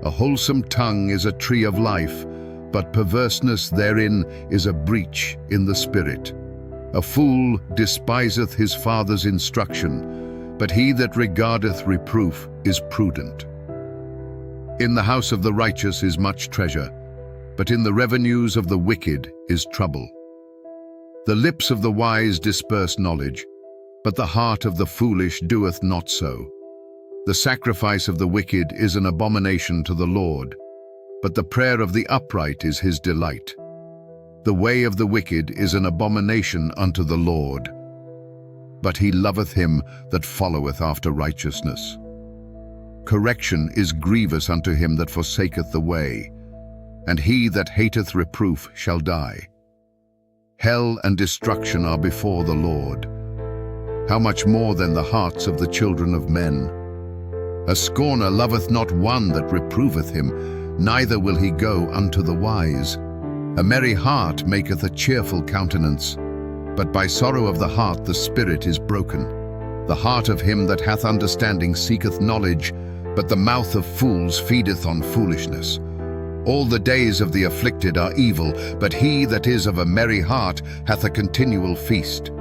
A wholesome tongue is a tree of life, but perverseness therein is a breach in the spirit. A fool despiseth his father's instruction, but he that regardeth reproof is prudent. In the house of the righteous is much treasure, but in the revenues of the wicked is trouble. The lips of the wise disperse knowledge, but the heart of the foolish doeth not so. The sacrifice of the wicked is an abomination to the Lord, but the prayer of the upright is his delight. The way of the wicked is an abomination unto the Lord, but he loveth him that followeth after righteousness. Correction is grievous unto him that forsaketh the way, and he that hateth reproof shall die. Hell and destruction are before the Lord. How much more than the hearts of the children of men? A scorner loveth not one that reproveth him, neither will he go unto the wise. A merry heart maketh a cheerful countenance, but by sorrow of the heart the spirit is broken. The heart of him that hath understanding seeketh knowledge, but the mouth of fools feedeth on foolishness. All the days of the afflicted are evil, but he that is of a merry heart hath a continual feast.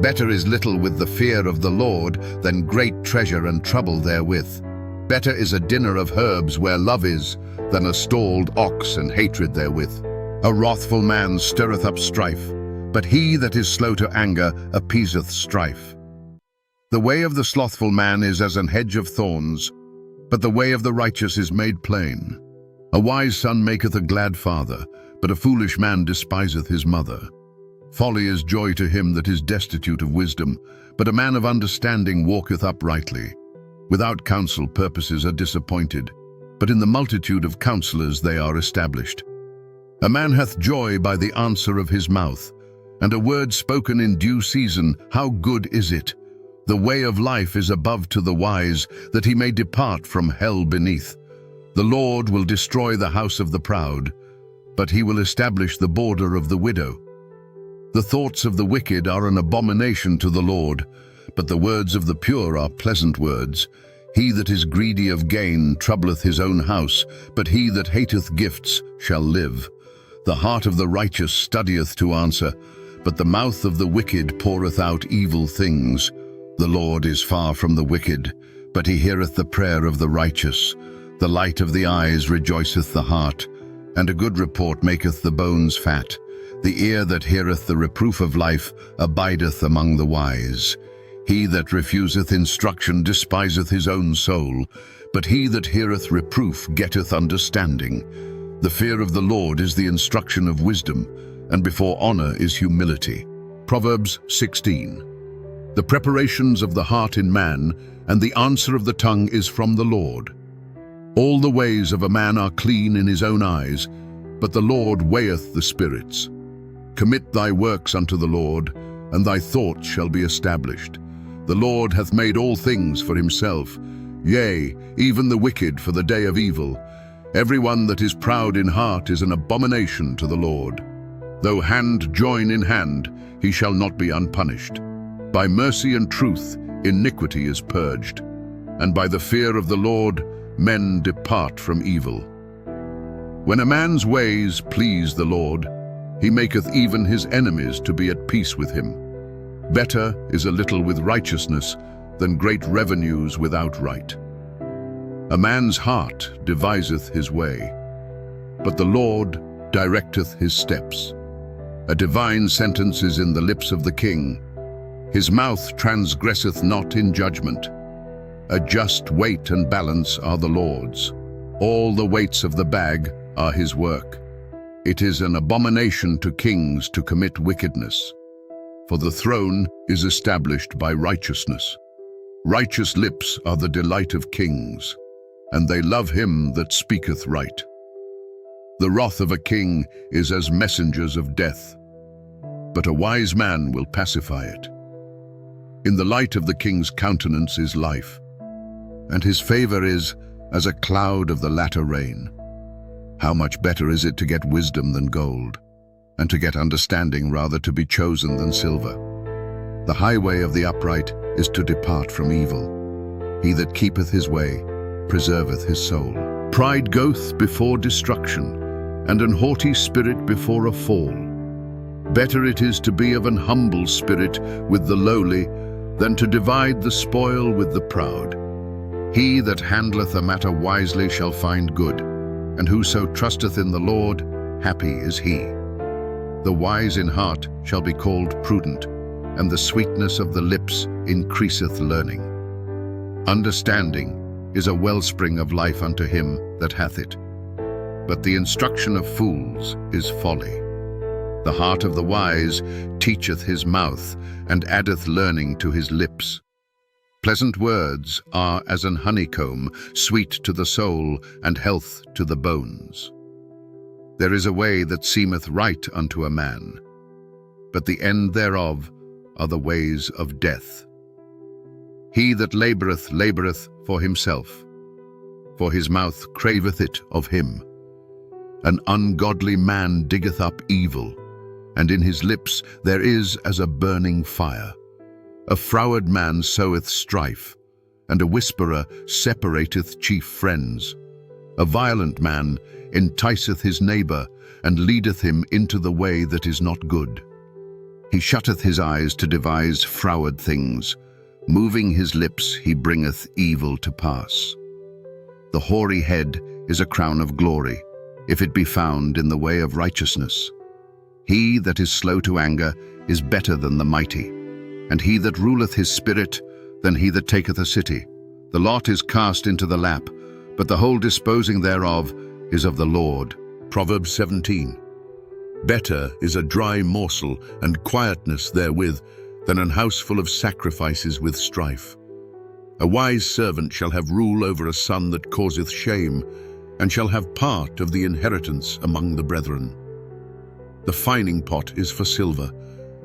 Better is little with the fear of the Lord than great treasure and trouble therewith. Better is a dinner of herbs where love is, than a stalled ox and hatred therewith. A wrathful man stirreth up strife, but he that is slow to anger appeaseth strife. The way of the slothful man is as an hedge of thorns, but the way of the righteous is made plain. A wise son maketh a glad father, but a foolish man despiseth his mother. Folly is joy to him that is destitute of wisdom, but a man of understanding walketh uprightly. Without counsel purposes are disappointed, but in the multitude of counselors they are established. A man hath joy by the answer of his mouth, and a word spoken in due season, how good is it! The way of life is above to the wise, that he may depart from hell beneath. The Lord will destroy the house of the proud, but he will establish the border of the widow. The thoughts of the wicked are an abomination to the Lord, but the words of the pure are pleasant words. He that is greedy of gain troubleth his own house, but he that hateth gifts shall live. The heart of the righteous studieth to answer, but the mouth of the wicked poureth out evil things. The Lord is far from the wicked, but he heareth the prayer of the righteous. The light of the eyes rejoiceth the heart, and a good report maketh the bones fat. The ear that heareth the reproof of life abideth among the wise. He that refuseth instruction despiseth his own soul, but he that heareth reproof getteth understanding. The fear of the Lord is the instruction of wisdom, and before honor is humility. Proverbs 16. The preparations of the heart in man, and the answer of the tongue is from the Lord. All the ways of a man are clean in his own eyes, but the Lord weigheth the spirits. Commit thy works unto the Lord, and thy thoughts shall be established. The Lord hath made all things for himself, yea, even the wicked for the day of evil. Every one that is proud in heart is an abomination to the Lord. Though hand join in hand, he shall not be unpunished. By mercy and truth iniquity is purged, and by the fear of the Lord men depart from evil. When a man's ways please the Lord, he maketh even his enemies to be at peace with him. Better is a little with righteousness than great revenues without right. A man's heart deviseth his way, but the Lord directeth his steps. A divine sentence is in the lips of the king. His mouth transgresseth not in judgment. A just weight and balance are the Lord's. All the weights of the bag are his work. It is an abomination to kings to commit wickedness, for the throne is established by righteousness. Righteous lips are the delight of kings, and they love him that speaketh right. The wrath of a king is as messengers of death, but a wise man will pacify it. In the light of the king's countenance is life, and his favor is as a cloud of the latter rain. How much better is it to get wisdom than gold, and to get understanding rather to be chosen than silver. The highway of the upright is to depart from evil. He that keepeth his way preserveth his soul. Pride goeth before destruction, and an haughty spirit before a fall. Better it is to be of an humble spirit with the lowly, than to divide the spoil with the proud. He that handleth a matter wisely shall find good, and whoso trusteth in the Lord, happy is he. The wise in heart shall be called prudent, and the sweetness of the lips increaseth learning. Understanding is a wellspring of life unto him that hath it, but the instruction of fools is folly. The heart of the wise teacheth his mouth, and addeth learning to his lips. Pleasant words are as an honeycomb, sweet to the soul, and health to the bones. There is a way that seemeth right unto a man, but the end thereof are the ways of death. He that laboureth, laboureth for himself, for his mouth craveth it of him. An ungodly man diggeth up evil, and in his lips there is as a burning fire. A froward man soweth strife, and a whisperer separateth chief friends. A violent man enticeth his neighbour, and leadeth him into the way that is not good. He shutteth his eyes to devise froward things. Moving his lips, he bringeth evil to pass. The hoary head is a crown of glory, if it be found in the way of righteousness. He that is slow to anger is better than the mighty, and he that ruleth his spirit than he that taketh a city. The lot is cast into the lap, but the whole disposing thereof is of the Lord. Proverbs 17. Better is a dry morsel and quietness therewith than an house full of sacrifices with strife. A wise servant shall have rule over a son that causeth shame, and shall have part of the inheritance among the brethren. The fining pot is for silver,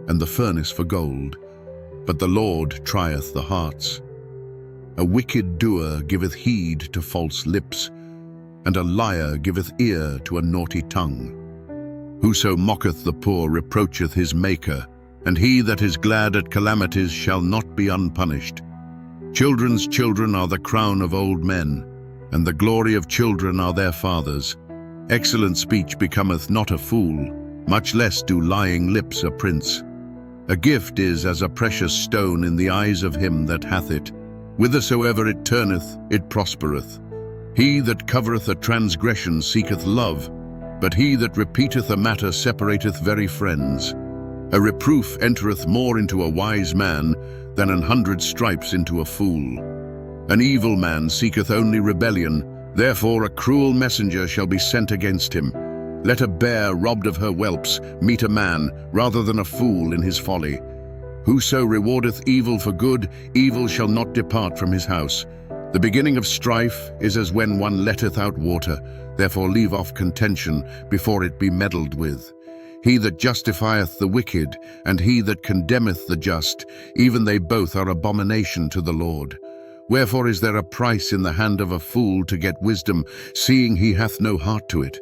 and the furnace for gold, but the Lord trieth the hearts. A wicked doer giveth heed to false lips, and a liar giveth ear to a naughty tongue. Whoso mocketh the poor reproacheth his Maker, and he that is glad at calamities shall not be unpunished. Children's children are the crown of old men, and the glory of children are their fathers. Excellent speech becometh not a fool, much less do lying lips a prince. A gift is as a precious stone in the eyes of him that hath it. Whithersoever it turneth, it prospereth. He that covereth a transgression seeketh love, but he that repeateth a matter separateth very friends. A reproof entereth more into a wise man than 100 stripes into a fool. An evil man seeketh only rebellion, therefore a cruel messenger shall be sent against him. Let a bear robbed of her whelps meet a man, rather than a fool in his folly. Whoso rewardeth evil for good, evil shall not depart from his house. The beginning of strife is as when one letteth out water, therefore leave off contention before it be meddled with. He that justifieth the wicked, and he that condemneth the just, even they both are abomination to the Lord. Wherefore is there a price in the hand of a fool to get wisdom, seeing he hath no heart to it?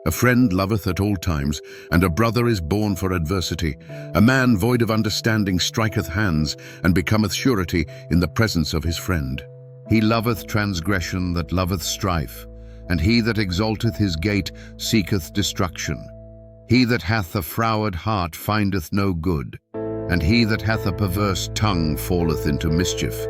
A friend loveth at all times, and a brother is born for adversity. A man void of understanding striketh hands, and becometh surety in the presence of his friend. He loveth transgression that loveth strife, and he that exalteth his gate seeketh destruction. He that hath a froward heart findeth no good, and he that hath a perverse tongue falleth into mischief.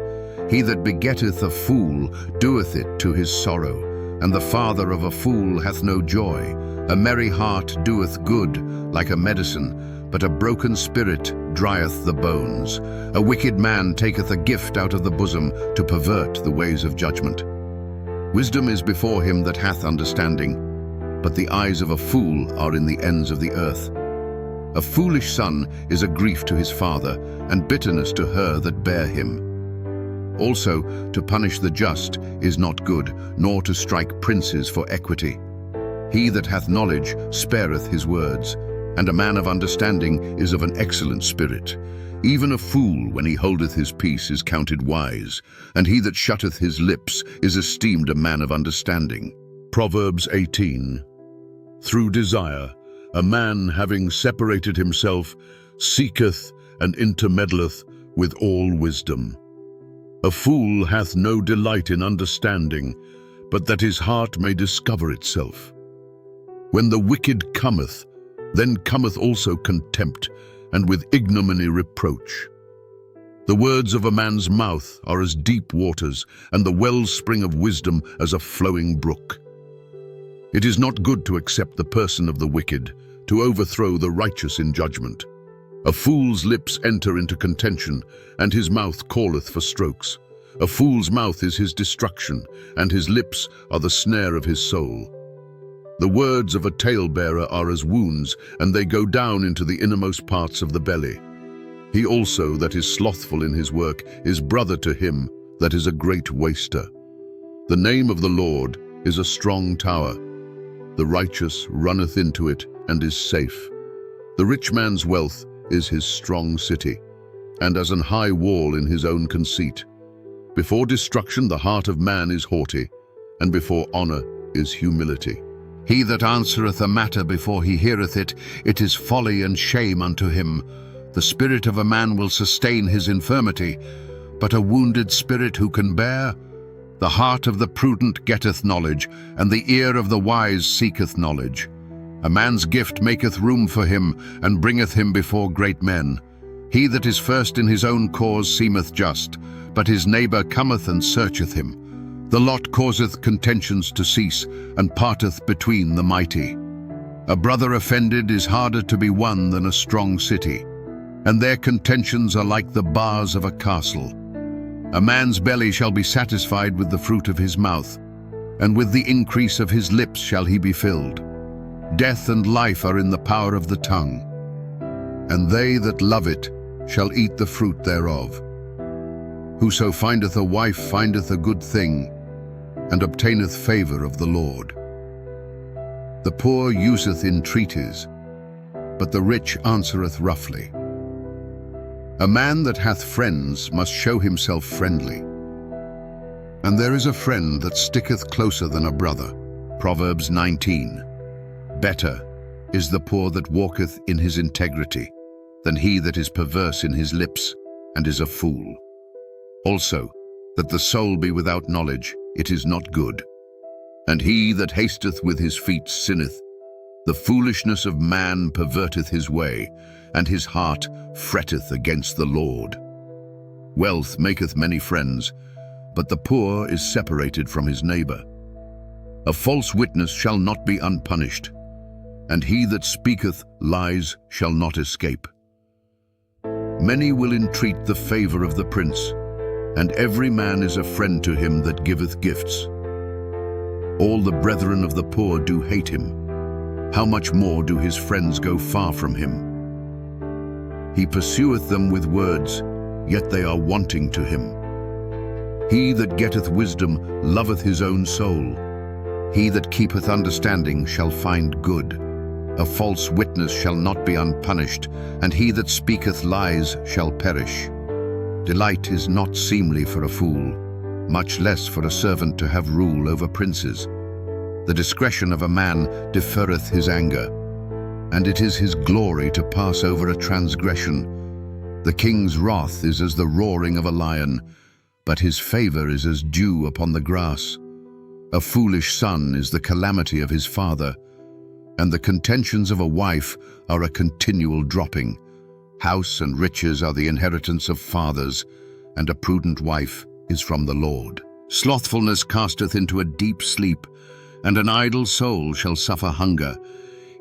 He that begetteth a fool doeth it to his sorrow, and the father of a fool hath no joy. A merry heart doeth good, like a medicine, but a broken spirit drieth the bones. A wicked man taketh a gift out of the bosom to pervert the ways of judgment. Wisdom is before him that hath understanding, but the eyes of a fool are in the ends of the earth. A foolish son is a grief to his father, and bitterness to her that bare him. Also, to punish the just is not good, nor to strike princes for equity. He that hath knowledge spareth his words, and a man of understanding is of an excellent spirit. Even a fool, when he holdeth his peace, is counted wise, and he that shutteth his lips is esteemed a man of understanding. Proverbs 18. Through desire, a man having separated himself seeketh and intermeddleth with all wisdom. A fool hath no delight in understanding, but that his heart may discover itself. When the wicked cometh, then cometh also contempt, and with ignominy reproach. The words of a man's mouth are as deep waters, and the wellspring of wisdom as a flowing brook. It is not good to accept the person of the wicked, to overthrow the righteous in judgment. A fool's lips enter into contention, and his mouth calleth for strokes. A fool's mouth is his destruction, and his lips are the snare of his soul. The words of a talebearer are as wounds, and they go down into the innermost parts of the belly. He also that is slothful in his work is brother to him that is a great waster. The name of the Lord is a strong tower. The righteous runneth into it and is safe. The rich man's wealth is his strong city, and as an high wall in his own conceit. Before destruction the heart of man is haughty, and before honor is humility. He that answereth a matter before he heareth it, it is folly and shame unto him. The spirit of a man will sustain his infirmity, but a wounded spirit who can bear? The heart of the prudent getteth knowledge, and the ear of the wise seeketh knowledge. A man's gift maketh room for him, and bringeth him before great men. He that is first in his own cause seemeth just, but his neighbour cometh and searcheth him. The lot causeth contentions to cease, and parteth between the mighty. A brother offended is harder to be won than a strong city, and their contentions are like the bars of a castle. A man's belly shall be satisfied with the fruit of his mouth, and with the increase of his lips shall he be filled. Death and life are in the power of the tongue, and they that love it shall eat the fruit thereof. Whoso findeth a wife findeth a good thing, and obtaineth favour of the Lord. The poor useth entreaties, but the rich answereth roughly. A man that hath friends must show himself friendly, and there is a friend that sticketh closer than a brother. Proverbs 19. Better is the poor that walketh in his integrity than he that is perverse in his lips and is a fool. Also, that the soul be without knowledge, it is not good. And he that hasteth with his feet sinneth. The foolishness of man perverteth his way, and his heart fretteth against the Lord. Wealth maketh many friends, but the poor is separated from his neighbor. A false witness shall not be unpunished, and he that speaketh lies shall not escape. Many will entreat the favor of the prince, and every man is a friend to him that giveth gifts. All the brethren of the poor do hate him. How much more do his friends go far from him? He pursueth them with words, yet they are wanting to him. He that getteth wisdom loveth his own soul. He that keepeth understanding shall find good. A false witness shall not be unpunished, and he that speaketh lies shall perish. Delight is not seemly for a fool, much less for a servant to have rule over princes. The discretion of a man deferreth his anger, and it is his glory to pass over a transgression. The king's wrath is as the roaring of a lion, but his favor is as dew upon the grass. A foolish son is the calamity of his father, and the contentions of a wife are a continual dropping. House and riches are the inheritance of fathers, and a prudent wife is from the Lord. Slothfulness casteth into a deep sleep, and an idle soul shall suffer hunger.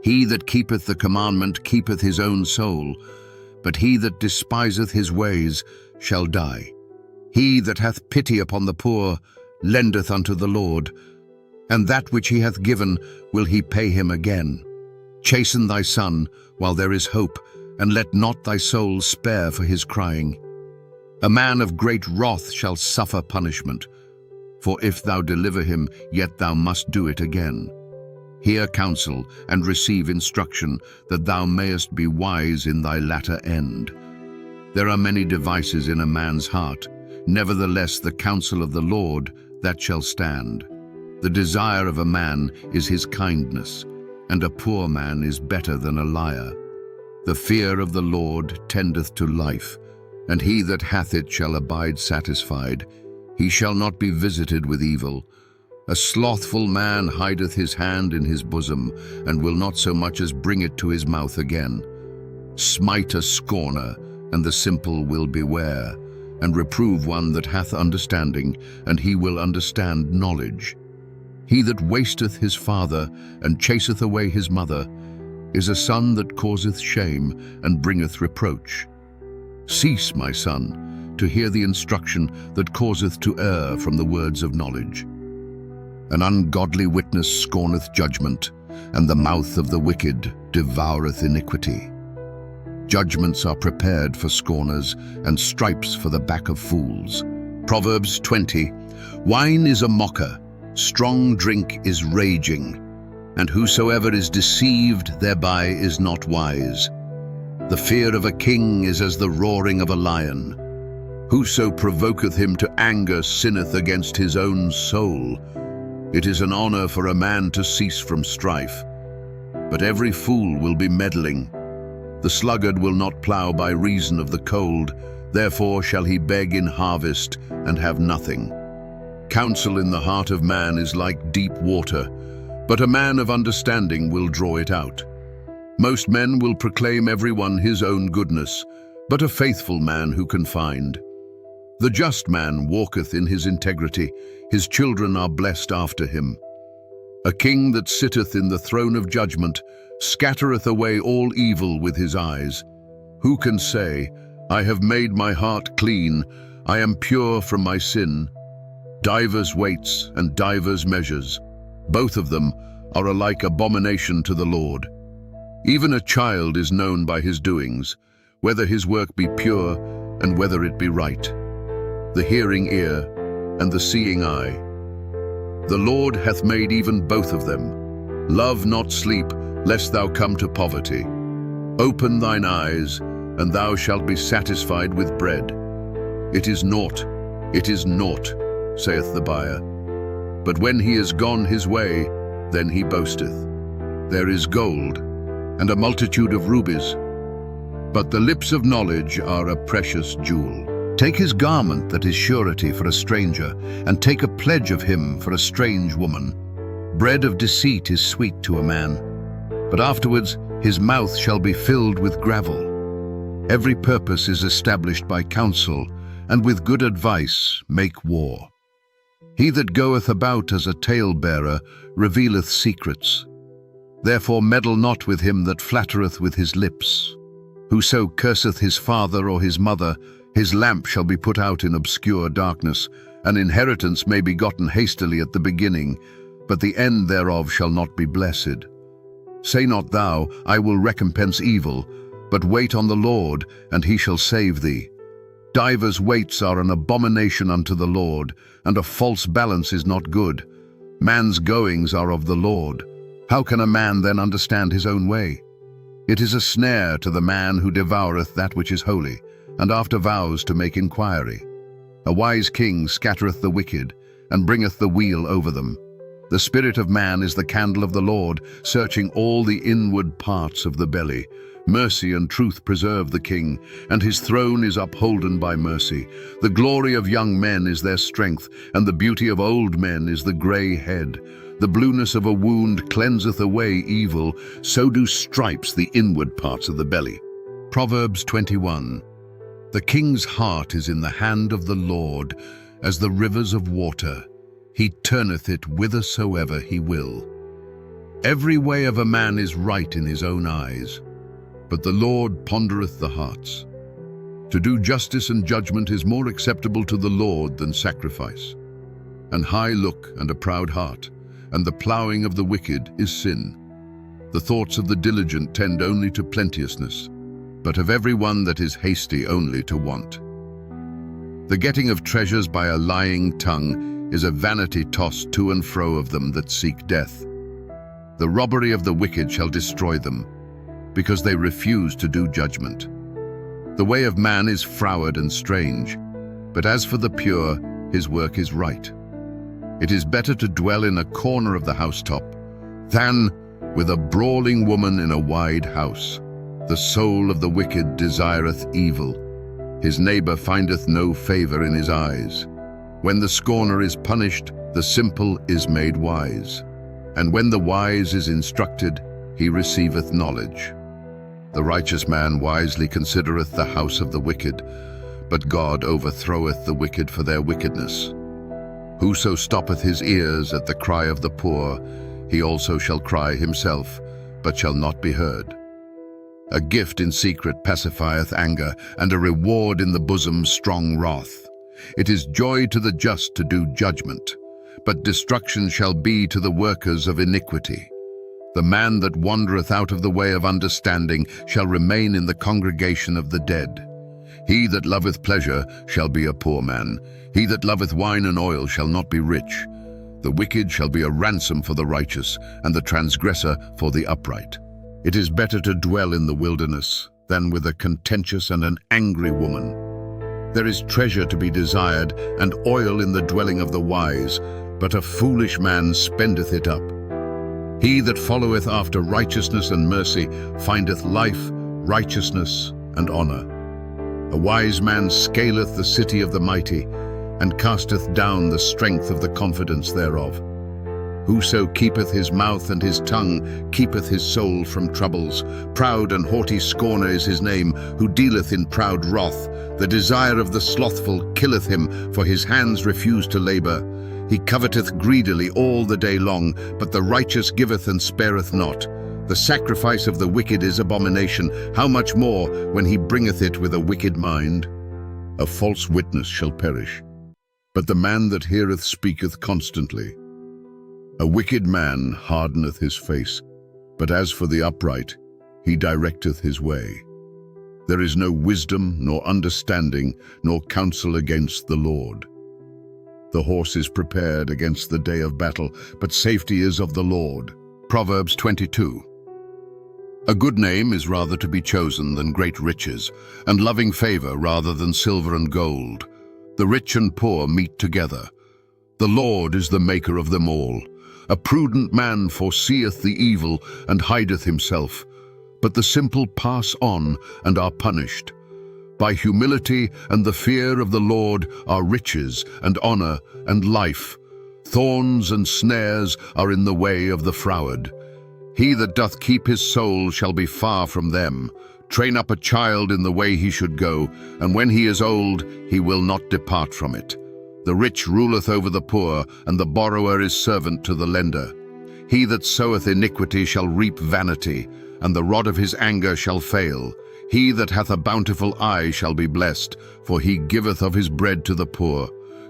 He that keepeth the commandment keepeth his own soul, but he that despiseth his ways shall die. He that hath pity upon the poor lendeth unto the Lord, and that which he hath given will he pay him again. Chasten thy son while there is hope, and let not thy soul spare for his crying. A man of great wrath shall suffer punishment, for if thou deliver him, yet thou must do it again. Hear counsel and receive instruction, that thou mayest be wise in thy latter end. There are many devices in a man's heart, nevertheless the counsel of the Lord that shall stand. The desire of a man is his kindness, and a poor man is better than a liar. The fear of the Lord tendeth to life, and he that hath it shall abide satisfied. He shall not be visited with evil. A slothful man hideth his hand in his bosom, and will not so much as bring it to his mouth again. Smite a scorner, and the simple will beware, and reprove one that hath understanding, and he will understand knowledge. He that wasteth his father, and chaseth away his mother, is a son that causeth shame, and bringeth reproach. Cease, my son, to hear the instruction that causeth to err from the words of knowledge. An ungodly witness scorneth judgment, and the mouth of the wicked devoureth iniquity. Judgments are prepared for scorners, and stripes for the back of fools. Proverbs 20. Wine is a mocker, strong drink is raging, and whosoever is deceived thereby is not wise. The fear of a king is as the roaring of a lion. Whoso provoketh him to anger sinneth against his own soul. It is an honor for a man to cease from strife, but every fool will be meddling. The sluggard will not plow by reason of the cold, therefore shall he beg in harvest and have nothing. Counsel in the heart of man is like deep water, but a man of understanding will draw it out. Most men will proclaim every one his own goodness, but a faithful man who can find. The just man walketh in his integrity, his children are blessed after him. A king that sitteth in the throne of judgment scattereth away all evil with his eyes. Who can say, I have made my heart clean, I am pure from my sin? Divers weights and divers measures, both of them are alike abomination to the Lord. Even a child is known by his doings, whether his work be pure and whether it be right. The hearing ear and the seeing eye. The Lord hath made even both of them. Love not sleep, lest thou come to poverty. Open thine eyes, and thou shalt be satisfied with bread. It is naught, saith the buyer. But when he is gone his way, then he boasteth. There is gold, and a multitude of rubies, but the lips of knowledge are a precious jewel. Take his garment that is surety for a stranger, and take a pledge of him for a strange woman. Bread of deceit is sweet to a man, but afterwards his mouth shall be filled with gravel. Every purpose is established by counsel, and with good advice make war. He that goeth about as a talebearer revealeth secrets. Therefore meddle not with him that flattereth with his lips. Whoso curseth his father or his mother, his lamp shall be put out in obscure darkness. An inheritance may be gotten hastily at the beginning, but the end thereof shall not be blessed. Say not thou, I will recompense evil, but wait on the Lord, and he shall save thee. Divers weights are an abomination unto the Lord, and a false balance is not good. Man's goings are of the Lord. How can a man then understand his own way? It is a snare to the man who devoureth that which is holy, and after vows to make inquiry. A wise king scattereth the wicked, and bringeth the weal over them. The spirit of man is the candle of the Lord, searching all the inward parts of the belly. Mercy and truth preserve the king, and his throne is upholden by mercy. The glory of young men is their strength, and the beauty of old men is the grey head. The blueness of a wound cleanseth away evil, so do stripes the inward parts of the belly. Proverbs 21. The king's heart is in the hand of the Lord, as the rivers of water. He turneth it whithersoever he will. Every way of a man is right in his own eyes, but the Lord pondereth the hearts. To do justice and judgment is more acceptable to the Lord than sacrifice. An high look and a proud heart, and the ploughing of the wicked is sin. The thoughts of the diligent tend only to plenteousness, but of every one that is hasty only to want. The getting of treasures by a lying tongue is a vanity tossed to and fro of them that seek death. The robbery of the wicked shall destroy them, because they refuse to do judgment. The way of man is froward and strange, but as for the pure, his work is right. It is better to dwell in a corner of the housetop than with a brawling woman in a wide house. The soul of the wicked desireth evil. His neighbor findeth no favor in his eyes. When the scorner is punished, the simple is made wise. And when the wise is instructed, he receiveth knowledge. The righteous man wisely considereth the house of the wicked, but God overthroweth the wicked for their wickedness. Whoso stoppeth his ears at the cry of the poor, he also shall cry himself, but shall not be heard. A gift in secret pacifieth anger, and a reward in the bosom strong wrath. It is joy to the just to do judgment, but destruction shall be to the workers of iniquity. The man that wandereth out of the way of understanding shall remain in the congregation of the dead. He that loveth pleasure shall be a poor man. He that loveth wine and oil shall not be rich. The wicked shall be a ransom for the righteous, and the transgressor for the upright. It is better to dwell in the wilderness than with a contentious and an angry woman. There is treasure to be desired, and oil in the dwelling of the wise, but a foolish man spendeth it up. He that followeth after righteousness and mercy findeth life, righteousness, and honor. A wise man scaleth the city of the mighty, and casteth down the strength of the confidence thereof. Whoso keepeth his mouth and his tongue keepeth his soul from troubles. Proud and haughty scorner is his name, who dealeth in proud wrath. The desire of the slothful killeth him, for his hands refuse to labor. He coveteth greedily all the day long, but the righteous giveth and spareth not. The sacrifice of the wicked is abomination, how much more when he bringeth it with a wicked mind? A false witness shall perish, but the man that heareth speaketh constantly. A wicked man hardeneth his face, but as for the upright, he directeth his way. There is no wisdom, nor understanding, nor counsel against the Lord. The horse is prepared against the day of battle, but safety is of the Lord. Proverbs 22. A good name is rather to be chosen than great riches, and loving favor rather than silver and gold. The rich and poor meet together. The Lord is the maker of them all. A prudent man foreseeth the evil and hideth himself, but the simple pass on and are punished. By humility and the fear of the Lord are riches and honor and life. Thorns and snares are in the way of the froward. He that doth keep his soul shall be far from them. Train up a child in the way he should go, and when he is old, he will not depart from it. The rich ruleth over the poor, and the borrower is servant to the lender. He that soweth iniquity shall reap vanity, and the rod of his anger shall fail. He that hath a bountiful eye shall be blessed, for he giveth of his bread to the poor.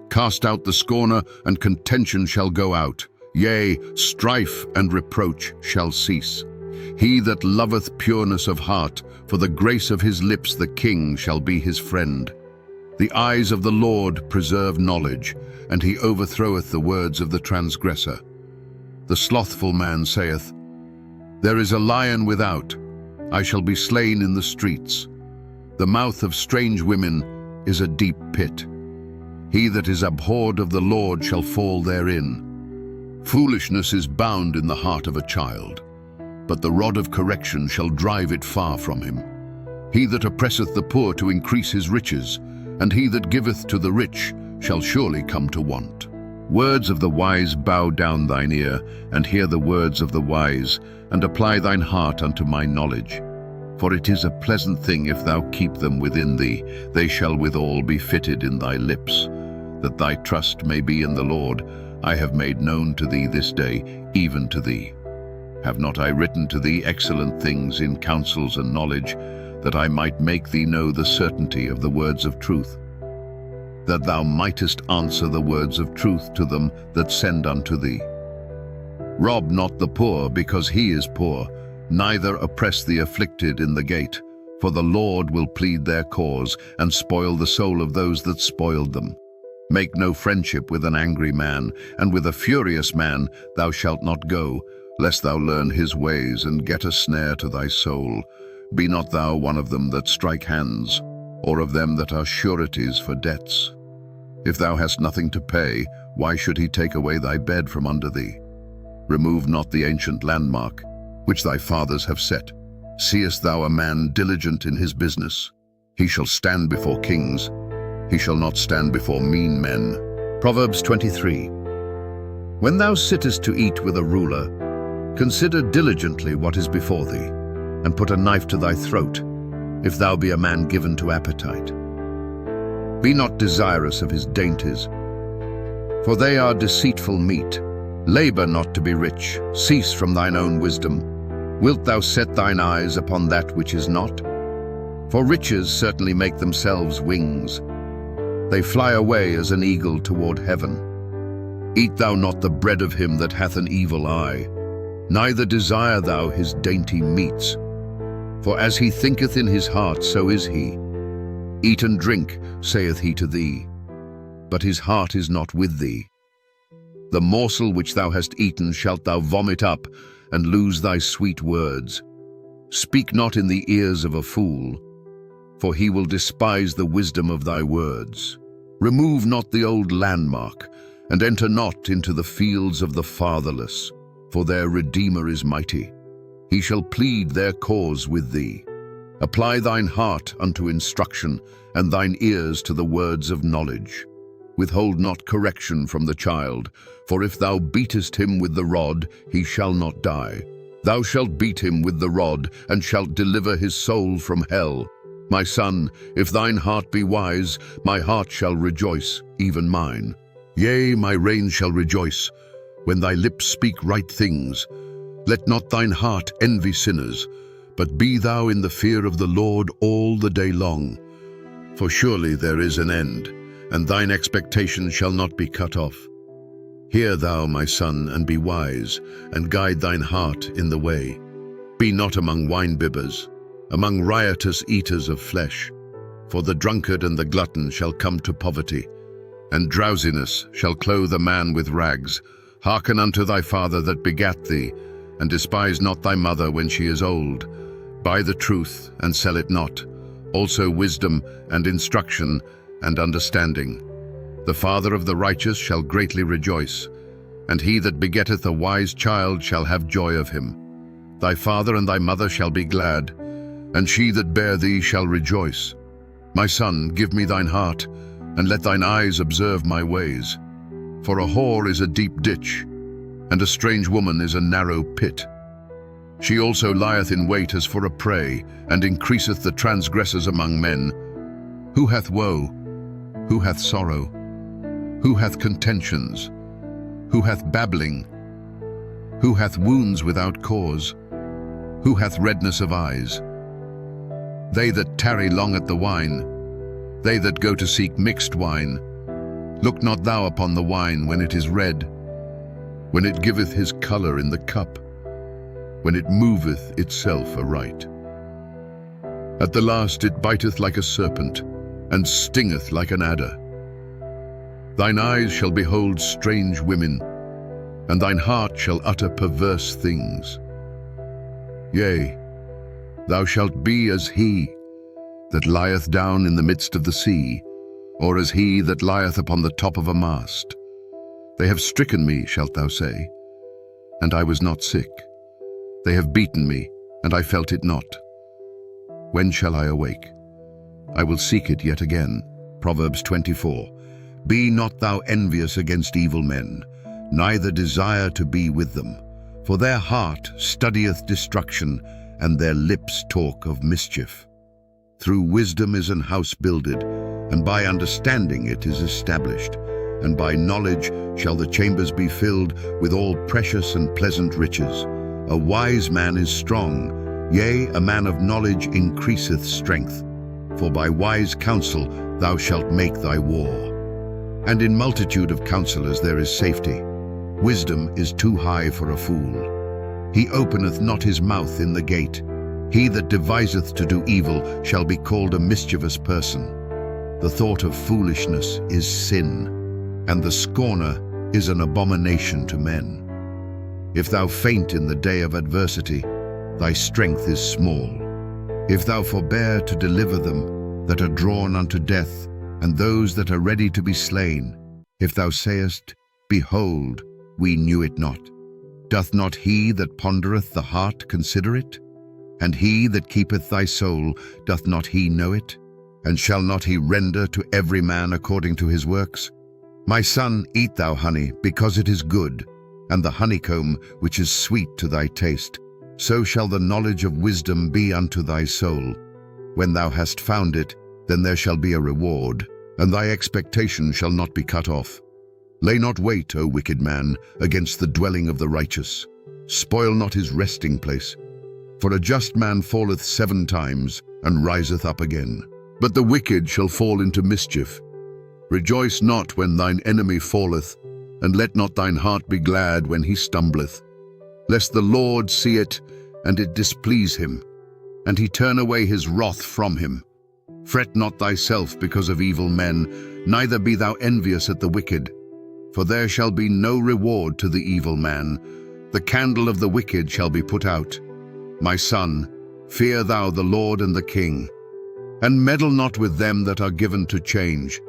Cast out the scorner, and contention shall go out. Yea, strife and reproach shall cease. He that loveth pureness of heart, for the grace of his lips the king shall be his friend. The eyes of the Lord preserve knowledge, and he overthroweth the words of the transgressor. The slothful man saith, There is a lion without, I shall be slain in the streets. The mouth of strange women is a deep pit. He that is abhorred of the Lord shall fall therein. Foolishness is bound in the heart of a child, but the rod of correction shall drive it far from him. He that oppresseth the poor to increase his riches, and he that giveth to the rich shall surely come to want. Words of the wise bow down thine ear, and hear the words of the wise, and apply thine heart unto my knowledge. For it is a pleasant thing if thou keep them within thee, they shall withal be fitted in thy lips. That thy trust may be in the Lord, I have made known to thee this day, even to thee. Have not I written to thee excellent things in counsels and knowledge, that I might make thee know the certainty of the words of truth? That thou mightest answer the words of truth to them that send unto thee. Rob not the poor because he is poor, neither oppress the afflicted in the gate, for the Lord will plead their cause, and spoil the soul of those that spoiled them. Make no friendship with an angry man, and with a furious man thou shalt not go, lest thou learn his ways, and get a snare to thy soul. Be not thou one of them that strike hands, or of them that are sureties for debts. If thou hast nothing to pay, why should he take away thy bed from under thee? Remove not the ancient landmark, which thy fathers have set. Seest thou a man diligent in his business? He shall stand before kings. He shall not stand before mean men. Proverbs 23. When thou sittest to eat with a ruler, consider diligently what is before thee, and put a knife to thy throat, if thou be a man given to appetite. Be not desirous of his dainties, for they are deceitful meat. Labor not to be rich, cease from thine own wisdom. Wilt thou set thine eyes upon that which is not? For riches certainly make themselves wings. They fly away as an eagle toward heaven. Eat thou not the bread of him that hath an evil eye, neither desire thou his dainty meats. For as he thinketh in his heart, so is he. Eat and drink, saith he to thee, but his heart is not with thee. The morsel which thou hast eaten shalt thou vomit up, and lose thy sweet words. Speak not in the ears of a fool, for he will despise the wisdom of thy words. Remove not the old landmark, and enter not into the fields of the fatherless, for their Redeemer is mighty. He shall plead their cause with thee. Apply thine heart unto instruction, and thine ears to the words of knowledge. Withhold not correction from the child, for if thou beatest him with the rod, he shall not die. Thou shalt beat him with the rod, and shalt deliver his soul from hell. My son, if thine heart be wise, my heart shall rejoice, even mine. Yea, my reins shall rejoice, when thy lips speak right things. Let not thine heart envy sinners, but be thou in the fear of the Lord all the day long. For surely there is an end, and thine expectation shall not be cut off. Hear thou, my son, and be wise, and guide thine heart in the way. Be not among wine-bibbers, among riotous eaters of flesh. For the drunkard and the glutton shall come to poverty, and drowsiness shall clothe a man with rags. Hearken unto thy father that begat thee, and despise not thy mother when she is old. Buy the truth, and sell it not, also wisdom and instruction and understanding. The father of the righteous shall greatly rejoice, and he that begetteth a wise child shall have joy of him. Thy father and thy mother shall be glad, and she that bare thee shall rejoice. My son, give me thine heart, and let thine eyes observe my ways. For a whore is a deep ditch, and a strange woman is a narrow pit. She also lieth in wait as for a prey, and increaseth the transgressors among men. Who hath woe? Who hath sorrow? Who hath contentions? Who hath babbling? Who hath wounds without cause? Who hath redness of eyes? They that tarry long at the wine, they that go to seek mixed wine. Look not thou upon the wine when it is red, when it giveth his colour in the cup, when it moveth itself aright. At the last it biteth like a serpent, and stingeth like an adder. Thine eyes shall behold strange women, and thine heart shall utter perverse things. Yea, thou shalt be as he that lieth down in the midst of the sea, or as he that lieth upon the top of a mast. They have stricken me, shalt thou say, and I was not sick. They have beaten me, and I felt it not. When shall I awake? I will seek it yet again. Proverbs 24. Be not thou envious against evil men, neither desire to be with them. For their heart studieth destruction, and their lips talk of mischief. Through wisdom is an house builded, and by understanding it is established. And by knowledge shall the chambers be filled with all precious and pleasant riches. A wise man is strong, yea, a man of knowledge increaseth strength. For by wise counsel thou shalt make thy war. And in multitude of counselors there is safety. Wisdom is too high for a fool. He openeth not his mouth in the gate. He that deviseth to do evil shall be called a mischievous person. The thought of foolishness is sin, and the scorner is an abomination to men. If thou faint in the day of adversity, thy strength is small. If thou forbear to deliver them that are drawn unto death, and those that are ready to be slain, if thou sayest, Behold, we knew it not, doth not he that pondereth the heart consider it? And he that keepeth thy soul, doth not he know it? And shall not he render to every man according to his works? My son, eat thou honey, because it is good, and the honeycomb, which is sweet to thy taste. So shall the knowledge of wisdom be unto thy soul. When thou hast found it, then there shall be a reward, and thy expectation shall not be cut off. Lay not wait, O wicked man, against the dwelling of the righteous. Spoil not his resting place. For a just man falleth 7 times, and riseth up again. But the wicked shall fall into mischief. Rejoice not when thine enemy falleth, and let not thine heart be glad when he stumbleth. Lest the Lord see it, and it displease him, and he turn away his wrath from him. Fret not thyself because of evil men, neither be thou envious at the wicked. For there shall be no reward to the evil man. The candle of the wicked shall be put out. My son, fear thou the Lord and the King, and meddle not with them that are given to change.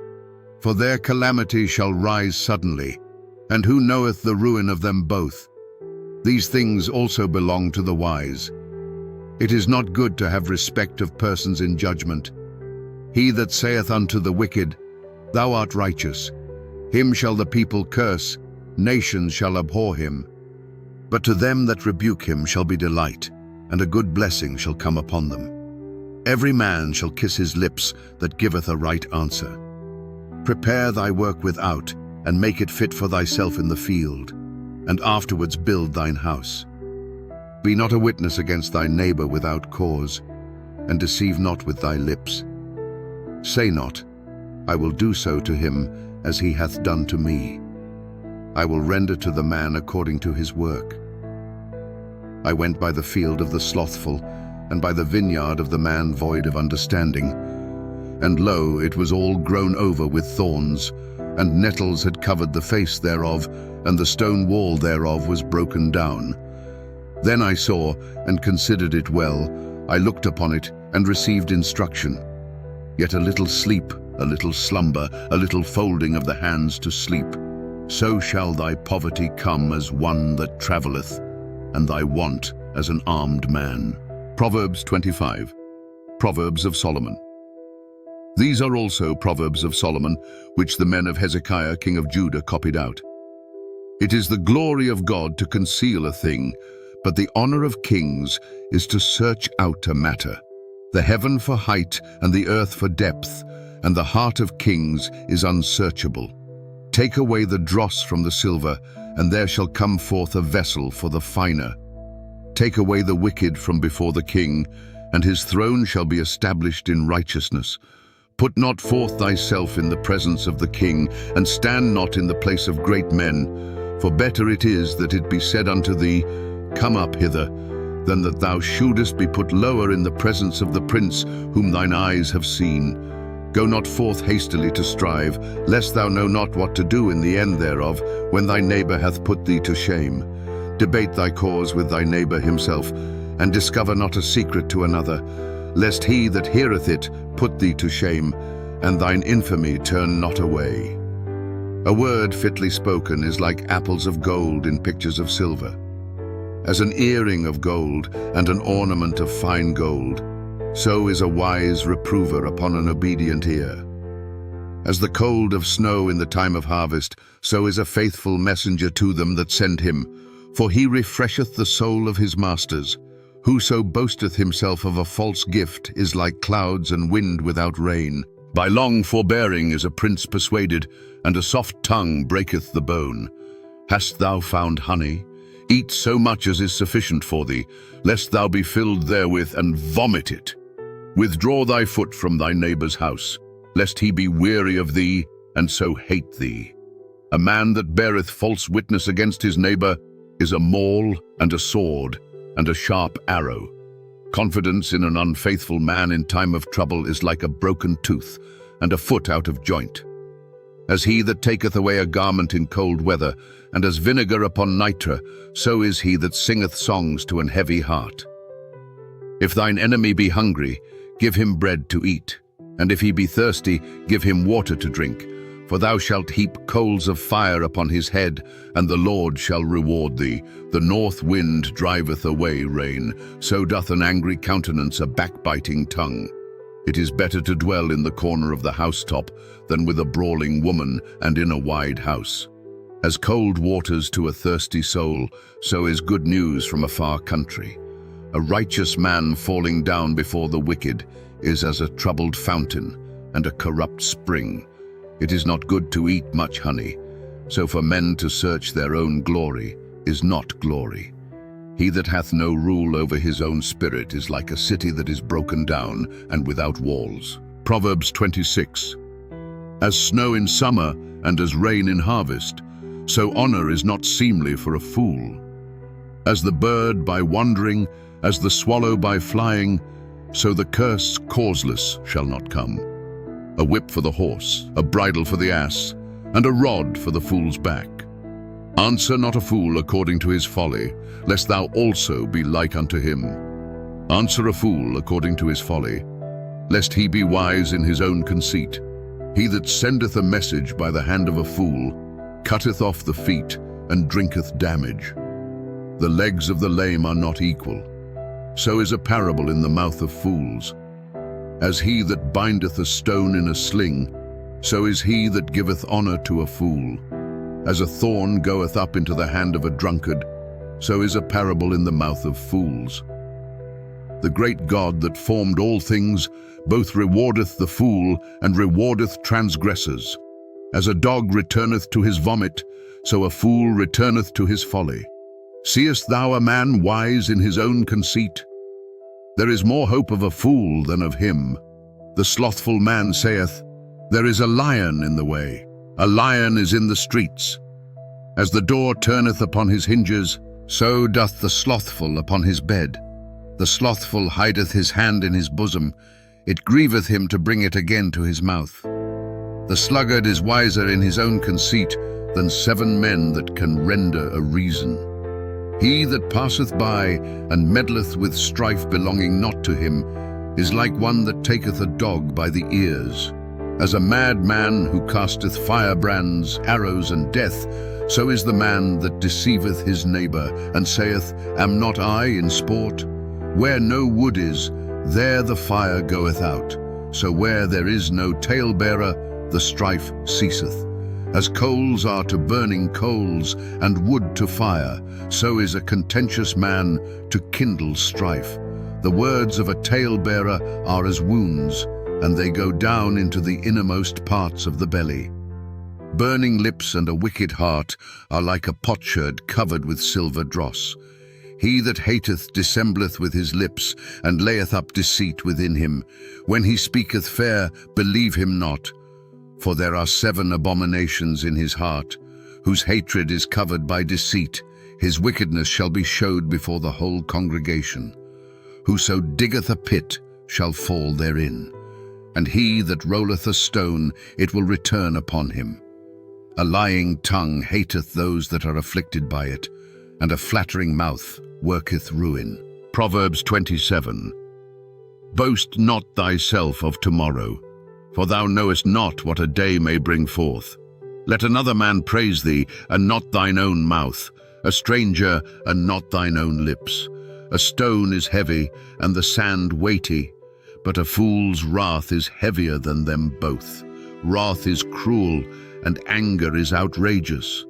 For their calamity shall rise suddenly, and who knoweth the ruin of them both? These things also belong to the wise. It is not good to have respect of persons in judgment. He that saith unto the wicked, Thou art righteous, him shall the people curse, nations shall abhor him. But to them that rebuke him shall be delight, and a good blessing shall come upon them. Every man shall kiss his lips that giveth a right answer. Prepare thy work without, and make it fit for thyself in the field, and afterwards build thine house. Be not a witness against thy neighbor without cause, and deceive not with thy lips. Say not, I will do so to him as he hath done to me. I will render to the man according to his work. I went by the field of the slothful, and by the vineyard of the man void of understanding. And lo, it was all grown over with thorns, and nettles had covered the face thereof, and the stone wall thereof was broken down. Then I saw, and considered it well. I looked upon it, and received instruction. Yet a little sleep, a little slumber, a little folding of the hands to sleep. So shall thy poverty come as one that travelleth, and thy want as an armed man. Proverbs 25. Proverbs of Solomon. These are also Proverbs of Solomon, which the men of Hezekiah, king of Judah, copied out. It is the glory of God to conceal a thing, but the honor of kings is to search out a matter. The heaven for height and the earth for depth, and the heart of kings is unsearchable. Take away the dross from the silver, and there shall come forth a vessel for the finer. Take away the wicked from before the king, and his throne shall be established in righteousness. Put not forth thyself in the presence of the king, and stand not in the place of great men. For better it is that it be said unto thee, Come up hither, than that thou shouldest be put lower in the presence of the prince whom thine eyes have seen. Go not forth hastily to strive, lest thou know not what to do in the end thereof, when thy neighbor hath put thee to shame. Debate thy cause with thy neighbor himself, and discover not a secret to another, lest he that heareth it put thee to shame, and thine infamy turn not away. A word fitly spoken is like apples of gold in pictures of silver. As an earring of gold and an ornament of fine gold, so is a wise reprover upon an obedient ear. As the cold of snow in the time of harvest, so is a faithful messenger to them that send him. For he refresheth the soul of his masters. Whoso boasteth himself of a false gift is like clouds and wind without rain. By long forbearing is a prince persuaded, and a soft tongue breaketh the bone. Hast thou found honey? Eat so much as is sufficient for thee, lest thou be filled therewith and vomit it. Withdraw thy foot from thy neighbor's house, lest he be weary of thee, and so hate thee. A man that beareth false witness against his neighbor is a maul and a sword and a sharp arrow. Confidence in an unfaithful man in time of trouble is like a broken tooth and a foot out of joint. As he that taketh away a garment in cold weather, and as vinegar upon nitre, so is he that singeth songs to an heavy heart. If thine enemy be hungry, give him bread to eat, and if he be thirsty, give him water to drink. For thou shalt heap coals of fire upon his head, and the Lord shall reward thee. The north wind driveth away rain, so doth an angry countenance a backbiting tongue. It is better to dwell in the corner of the housetop than with a brawling woman and in a wide house. As cold waters to a thirsty soul, so is good news from a far country. A righteous man falling down before the wicked is as a troubled fountain and a corrupt spring. It is not good to eat much honey, so for men to search their own glory is not glory. He that hath no rule over his own spirit is like a city that is broken down and without walls. Proverbs 26. As snow in summer and as rain in harvest, so honor is not seemly for a fool. As the bird by wandering, as the swallow by flying, so the curse causeless shall not come. A whip for the horse, a bridle for the ass, and a rod for the fool's back. Answer not a fool according to his folly, lest thou also be like unto him. Answer a fool according to his folly, lest he be wise in his own conceit. He that sendeth a message by the hand of a fool cutteth off the feet and drinketh damage. The legs of the lame are not equal. So is a parable in the mouth of fools. As he that bindeth a stone in a sling, so is he that giveth honor to a fool. As a thorn goeth up into the hand of a drunkard, so is a parable in the mouth of fools. The great God that formed all things both rewardeth the fool and rewardeth transgressors. As a dog returneth to his vomit, so a fool returneth to his folly. Seest thou a man wise in his own conceit? There is more hope of a fool than of him. The slothful man saith, There is a lion in the way, a lion is in the streets. As the door turneth upon his hinges, so doth the slothful upon his bed. The slothful hideth his hand in his bosom, it grieveth him to bring it again to his mouth. The sluggard is wiser in his own conceit than 7 men that can render a reason. He that passeth by and meddleth with strife belonging not to him is like one that taketh a dog by the ears. As a mad man who casteth firebrands, arrows, and death, so is the man that deceiveth his neighbor, and saith, Am not I in sport? Where no wood is, there the fire goeth out. So where there is no talebearer, the strife ceaseth. As coals are to burning coals, and wood to fire, so is a contentious man to kindle strife. The words of a talebearer are as wounds, and they go down into the innermost parts of the belly. Burning lips and a wicked heart are like a potsherd covered with silver dross. He that hateth dissembleth with his lips, and layeth up deceit within him. When he speaketh fair, believe him not. For there are 7 abominations in his heart, whose hatred is covered by deceit. His wickedness shall be showed before the whole congregation. Whoso diggeth a pit shall fall therein, and he that rolleth a stone, it will return upon him. A lying tongue hateth those that are afflicted by it, and a flattering mouth worketh ruin. Proverbs 27. Boast not thyself of tomorrow, for thou knowest not what a day may bring forth. Let another man praise thee, and not thine own mouth, a stranger, and not thine own lips. A stone is heavy, and the sand weighty, but a fool's wrath is heavier than them both. Wrath is cruel, and anger is outrageous.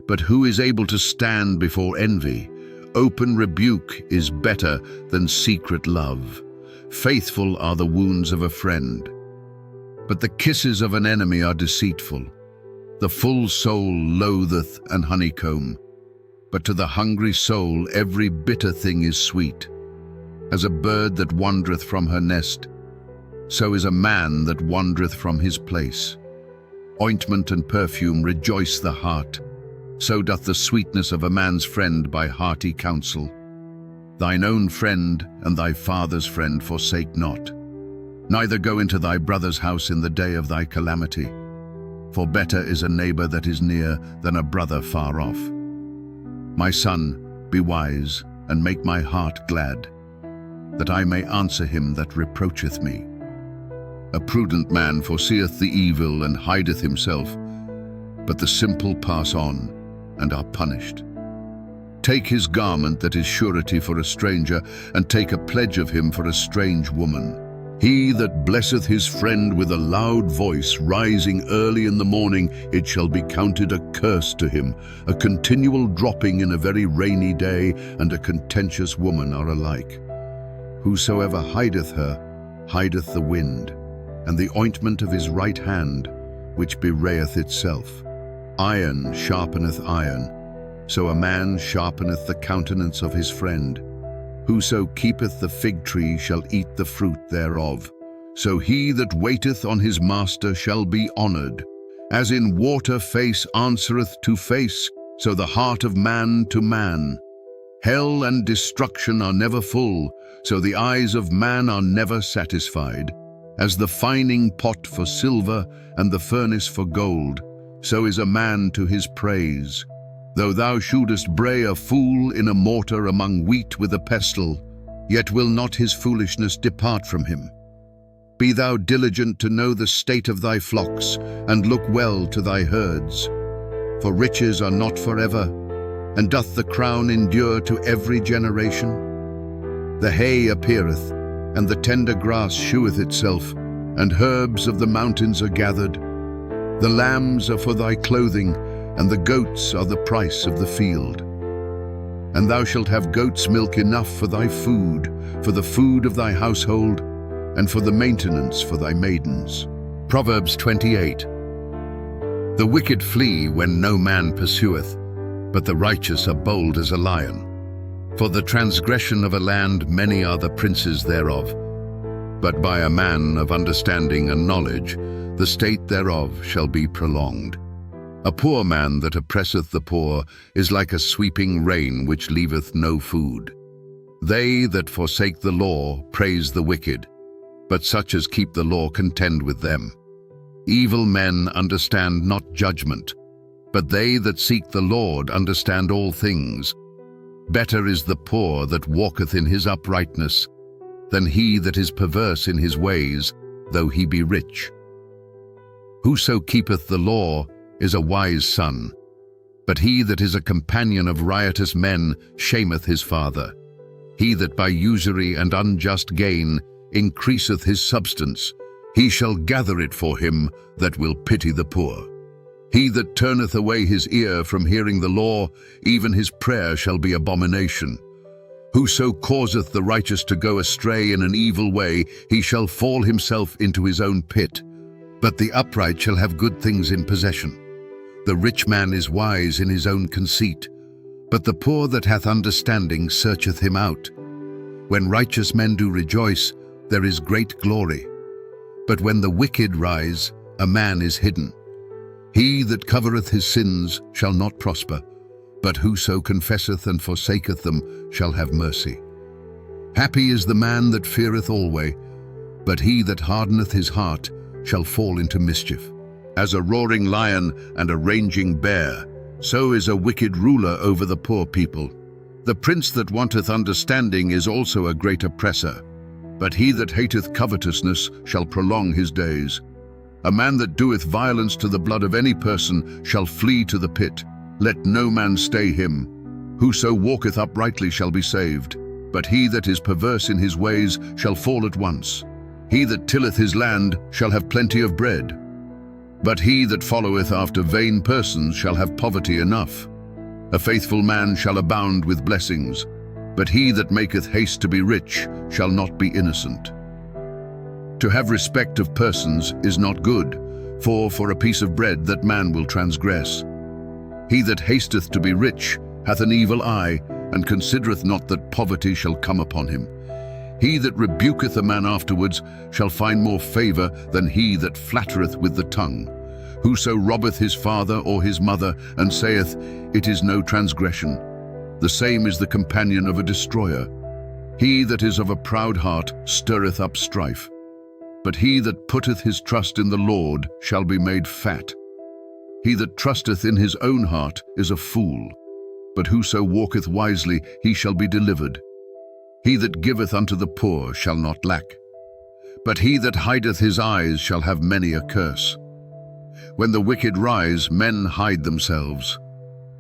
But who is able to stand before envy? Open rebuke is better than secret love. Faithful are the wounds of a friend, but the kisses of an enemy are deceitful. The full soul loatheth an honeycomb, but to the hungry soul every bitter thing is sweet. As a bird that wandereth from her nest, so is a man that wandereth from his place. Ointment and perfume rejoice the heart, so doth the sweetness of a man's friend by hearty counsel. Thine own friend and thy father's friend forsake not. Neither go into thy brother's house in the day of thy calamity. For better is a neighbor that is near than a brother far off. My son, be wise, and make my heart glad, that I may answer him that reproacheth me. A prudent man foreseeth the evil and hideth himself, but the simple pass on and are punished. Take his garment that is surety for a stranger, and take a pledge of him for a strange woman. He that blesseth his friend with a loud voice, rising early in the morning, it shall be counted a curse to him. A continual dropping in a very rainy day, and a contentious woman are alike. Whosoever hideth her, hideth the wind, and the ointment of his right hand, which bewrayeth itself. Iron sharpeneth iron, so a man sharpeneth the countenance of his friend. Whoso keepeth the fig tree shall eat the fruit thereof. So he that waiteth on his master shall be honored. As in water face answereth to face, so the heart of man to man. Hell and destruction are never full, so the eyes of man are never satisfied. As the fining pot for silver and the furnace for gold, so is a man to his praise. Though thou shouldest bray a fool in a mortar among wheat with a pestle, yet will not his foolishness depart from him. Be thou diligent to know the state of thy flocks, and look well to thy herds. For riches are not forever, and doth the crown endure to every generation? The hay appeareth, and the tender grass sheweth itself, and herbs of the mountains are gathered. The lambs are for thy clothing, and the goats are the price of the field. And thou shalt have goat's milk enough for thy food, for the food of thy household, and for the maintenance for thy maidens. Proverbs 28. The wicked flee when no man pursueth, but the righteous are bold as a lion. For the transgression of a land many are the princes thereof, but by a man of understanding and knowledge the state thereof shall be prolonged. A poor man that oppresseth the poor is like a sweeping rain which leaveth no food. They that forsake the law praise the wicked, but such as keep the law contend with them. Evil men understand not judgment, but they that seek the Lord understand all things. Better is the poor that walketh in his uprightness, than he that is perverse in his ways, though he be rich. Whoso keepeth the law is a wise son, but he that is a companion of riotous men shameth his father. He that by usury and unjust gain increaseth his substance, He shall gather it for him that will pity the poor. He that turneth away his ear from hearing the law, even his prayer shall be abomination. Whoso causeth the righteous to go astray in an evil way, he shall fall himself into his own pit. But the upright shall have good things in possession. The rich man is wise in his own conceit, but the poor that hath understanding searcheth him out. When righteous men do rejoice, there is great glory. But when the wicked rise, a man is hidden. He that covereth his sins shall not prosper, but whoso confesseth and forsaketh them shall have mercy. Happy is the man that feareth always, but he that hardeneth his heart shall fall into mischief. As a roaring lion and a raging bear, so is a wicked ruler over the poor people. The prince that wanteth understanding is also a great oppressor, but he that hateth covetousness shall prolong his days. A man that doeth violence to the blood of any person shall flee to the pit. Let no man stay him. Whoso walketh uprightly shall be saved, but he that is perverse in his ways shall fall at once. He that tilleth his land shall have plenty of bread, but he that followeth after vain persons shall have poverty enough. A faithful man shall abound with blessings, but he that maketh haste to be rich shall not be innocent. To have respect of persons is not good, for a piece of bread that man will transgress. He that hasteth to be rich hath an evil eye, and considereth not that poverty shall come upon him. He that rebuketh a man afterwards shall find more favor than he that flattereth with the tongue. Whoso robbeth his father or his mother, and saith, It is no transgression, the same is the companion of a destroyer. He that is of a proud heart stirreth up strife, but he that putteth his trust in the Lord shall be made fat. He that trusteth in his own heart is a fool, but whoso walketh wisely, he shall be delivered. He that giveth unto the poor shall not lack, but he that hideth his eyes shall have many a curse. When the wicked rise, men hide themselves,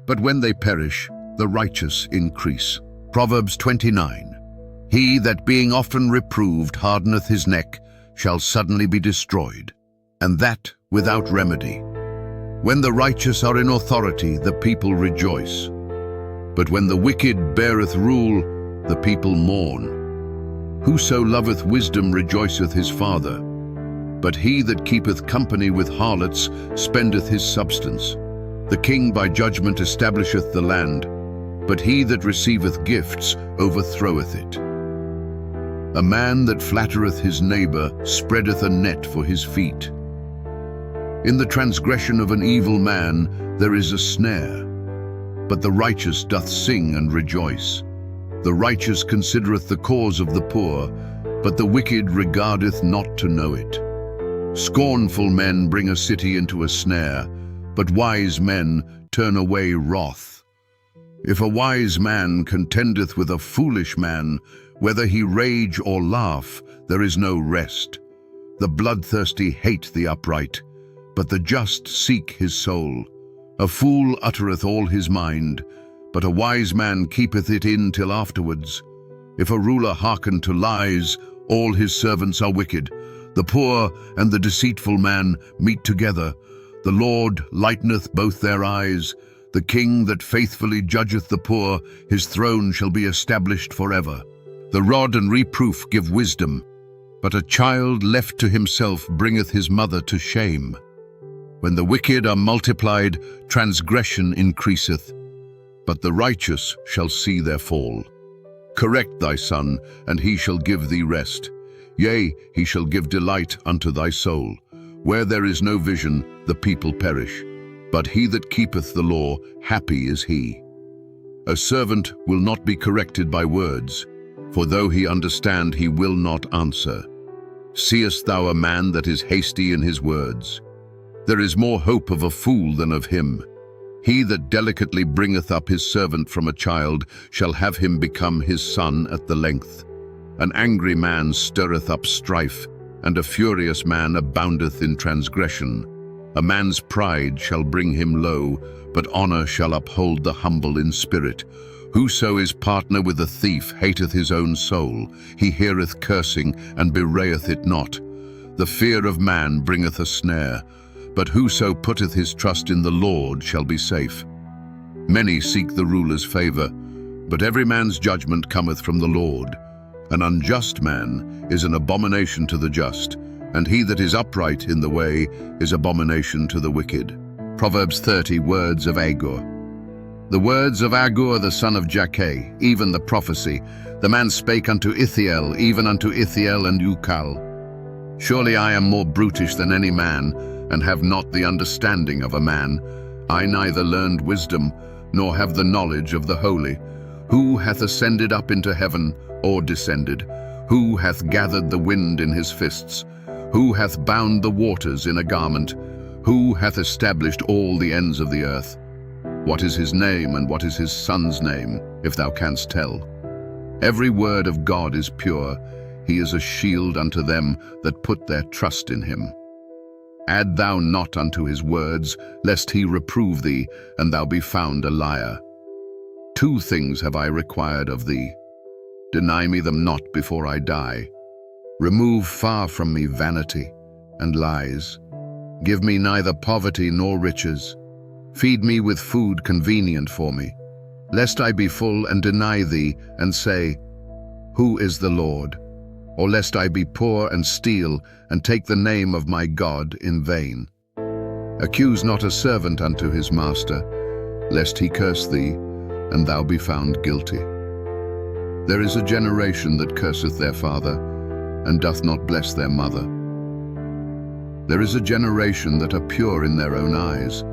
but when they perish, the righteous increase. Proverbs 29. He that being often reproved hardeneth his neck shall suddenly be destroyed, and that without remedy. When the righteous are in authority, the people rejoice, but when the wicked beareth rule, the people mourn. Whoso loveth wisdom rejoiceth his father, but he that keepeth company with harlots spendeth his substance. The king by judgment establisheth the land, but he that receiveth gifts overthroweth it. A man that flattereth his neighbor spreadeth a net for his feet. In the transgression of an evil man there is a snare, but the righteous doth sing and rejoice. The righteous considereth the cause of the poor, but the wicked regardeth not to know it. Scornful men bring a city into a snare, but wise men turn away wrath. If a wise man contendeth with a foolish man, whether he rage or laugh, there is no rest. The bloodthirsty hate the upright, but the just seek his soul. A fool uttereth all his mind, but a wise man keepeth it in till afterwards. If a ruler hearken to lies, all his servants are wicked. The poor and the deceitful man meet together. The Lord lighteneth both their eyes. The king that faithfully judgeth the poor, his throne shall be established forever. The rod and reproof give wisdom, but a child left to himself bringeth his mother to shame. When the wicked are multiplied, transgression increaseth, but the righteous shall see their fall. Correct thy son, and he shall give thee rest. Yea, he shall give delight unto thy soul. Where there is no vision, the people perish, but he that keepeth the law, happy is he. A servant will not be corrected by words, for though he understand, he will not answer. Seest thou a man that is hasty in his words? There is more hope of a fool than of him. He that delicately bringeth up his servant from a child shall have him become his son at the length. An angry man stirreth up strife, and a furious man aboundeth in transgression. A man's pride shall bring him low, but honor shall uphold the humble in spirit. Whoso is partner with a thief hateth his own soul. He heareth cursing, and bewrayeth it not. The fear of man bringeth a snare, but whoso putteth his trust in the Lord shall be safe. Many seek the ruler's favor, but every man's judgment cometh from the Lord. An unjust man is an abomination to the just, and he that is upright in the way is abomination to the wicked. Proverbs 30, words of Agur. The words of Agur the son of Jakeh, even the prophecy. The man spake unto Ithiel, even unto Ithiel and Ukal. Surely I am more brutish than any man, and have not the understanding of a man. I neither learned wisdom, nor have the knowledge of the holy. Who hath ascended up into heaven, or descended? Who hath gathered the wind in his fists? Who hath bound the waters in a garment? Who hath established all the ends of the earth? What is his name, and what is his son's name, if thou canst tell? Every word of God is pure. He is a shield unto them that put their trust in him. Add thou not unto his words, lest he reprove thee, and thou be found a liar. 2 things have I required of thee. Deny me them not before I die. Remove far from me vanity and lies. Give me neither poverty nor riches. Feed me with food convenient for me, lest I be full and deny thee, and say, Who is the Lord? Or lest I be poor and steal, and take the name of my God in vain. Accuse not a servant unto his master, lest he curse thee, and thou be found guilty. There is a generation that curseth their father, and doth not bless their mother. There is a generation that are pure in their own eyes,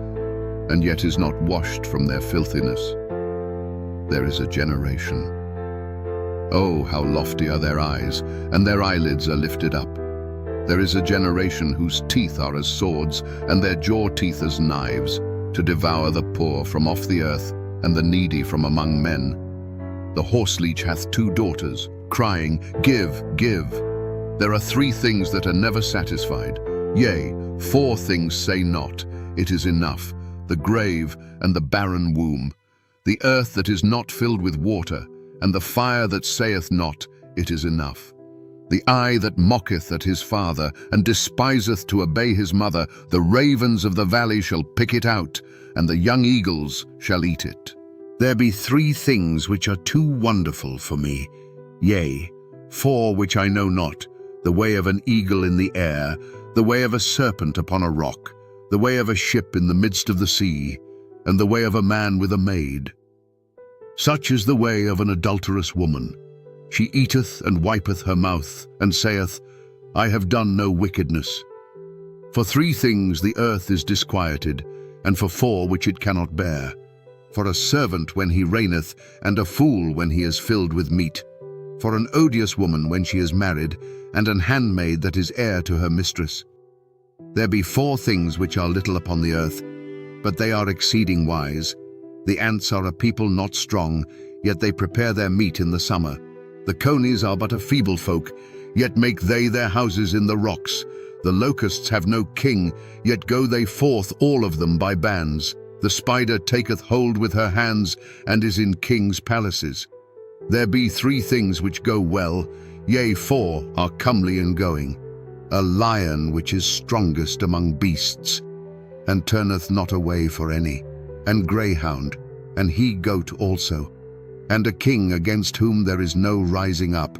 and yet is not washed from their filthiness. There is a generation. Oh, how lofty are their eyes, and their eyelids are lifted up. There is a generation whose teeth are as swords, and their jaw teeth as knives, to devour the poor from off the earth, and the needy from among men. The horseleech hath 2 daughters, crying, Give, give. There are 3 things that are never satisfied. Yea, 4 things say not, It is enough, the grave and the barren womb, the earth that is not filled with water, and the fire that saith not, It is enough. The eye that mocketh at his father, and despiseth to obey his mother, the ravens of the valley shall pick it out, and the young eagles shall eat it. There be 3 things which are too wonderful for me, yea, 4 which I know not, the way of an eagle in the air, the way of a serpent upon a rock, the way of a ship in the midst of the sea, and the way of a man with a maid. Such is the way of an adulterous woman. She eateth and wipeth her mouth, and saith, I have done no wickedness. For 3 things the earth is disquieted, and for 4 which it cannot bear. For a servant when he reigneth, and a fool when he is filled with meat. For an odious woman when she is married, and an handmaid that is heir to her mistress. There be 4 things which are little upon the earth, but they are exceeding wise. The ants are a people not strong, yet they prepare their meat in the summer. The conies are but a feeble folk, yet make they their houses in the rocks. The locusts have no king, yet go they forth all of them by bands. The spider taketh hold with her hands, and is in kings' palaces. There be 3 things which go well, yea, 4 are comely in going. A lion which is strongest among beasts, and turneth not away for any, and greyhound, and he-goat also, and a king against whom there is no rising up.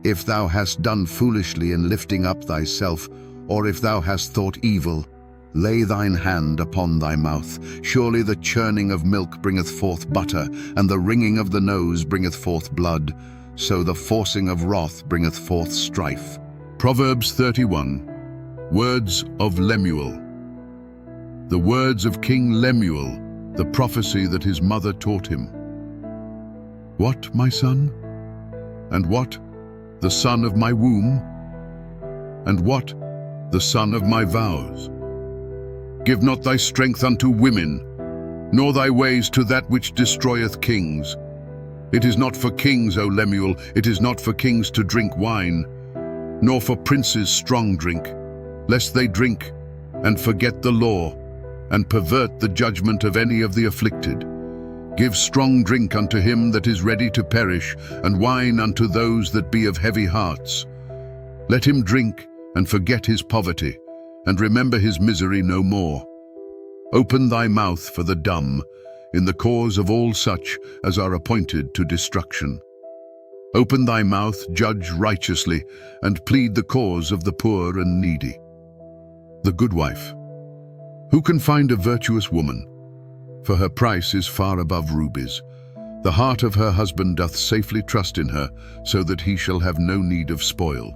If thou hast done foolishly in lifting up thyself, or if thou hast thought evil, lay thine hand upon thy mouth. Surely the churning of milk bringeth forth butter, and the wringing of the nose bringeth forth blood. So the forcing of wrath bringeth forth strife. Proverbs 31. Words of Lemuel. The words of King Lemuel, the prophecy that his mother taught him. What, my son? And what, the son of my womb? And what, the son of my vows? Give not thy strength unto women, nor thy ways to that which destroyeth kings. It is not for kings, O Lemuel, it is not for kings to drink wine, nor for princes strong drink, lest they drink and forget the law, and pervert the judgment of any of the afflicted. Give strong drink unto him that is ready to perish, and wine unto those that be of heavy hearts. Let him drink, and forget his poverty, and remember his misery no more. Open thy mouth for the dumb, in the cause of all such as are appointed to destruction. Open thy mouth, judge righteously, and plead the cause of the poor and needy. The good wife. Who can find a virtuous woman? For her price is far above rubies. The heart of her husband doth safely trust in her, so that he shall have no need of spoil.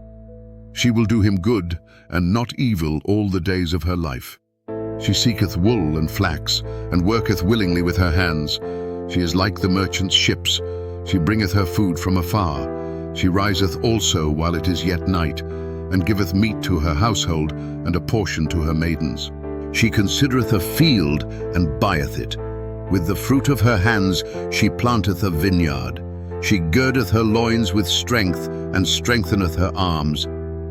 She will do him good, and not evil, all the days of her life. She seeketh wool and flax, and worketh willingly with her hands. She is like the merchant's ships. She bringeth her food from afar. She riseth also while it is yet night, and giveth meat to her household, and a portion to her maidens. She considereth a field, and buyeth it. With the fruit of her hands she planteth a vineyard. She girdeth her loins with strength, and strengtheneth her arms.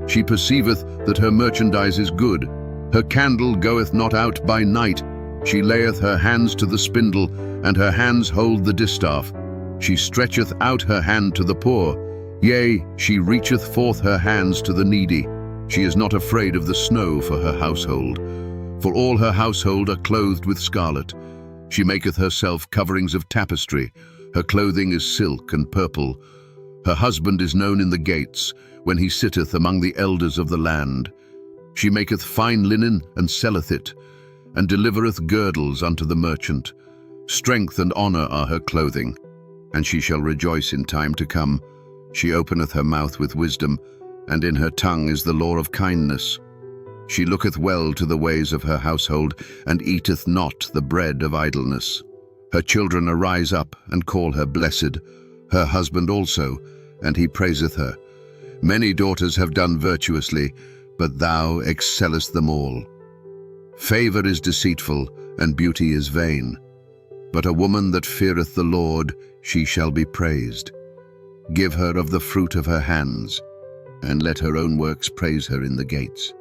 She perceiveth that her merchandise is good. Her candle goeth not out by night. She layeth her hands to the spindle, and her hands hold the distaff. She stretcheth out her hand to the poor. Yea, she reacheth forth her hands to the needy. She is not afraid of the snow for her household, for all her household are clothed with scarlet. She maketh herself coverings of tapestry. Her clothing is silk and purple. Her husband is known in the gates, when he sitteth among the elders of the land. She maketh fine linen, and selleth it, and delivereth girdles unto the merchant. Strength and honor are her clothing, and she shall rejoice in time to come. She openeth her mouth with wisdom, and in her tongue is the law of kindness. She looketh well to the ways of her household, and eateth not the bread of idleness. Her children arise up, and call her blessed, her husband also, and he praiseth her. Many daughters have done virtuously, but thou excellest them all. Favor is deceitful, and beauty is vain. But a woman that feareth the Lord, she shall be praised. Give her of the fruit of her hands, and let her own works praise her in the gates.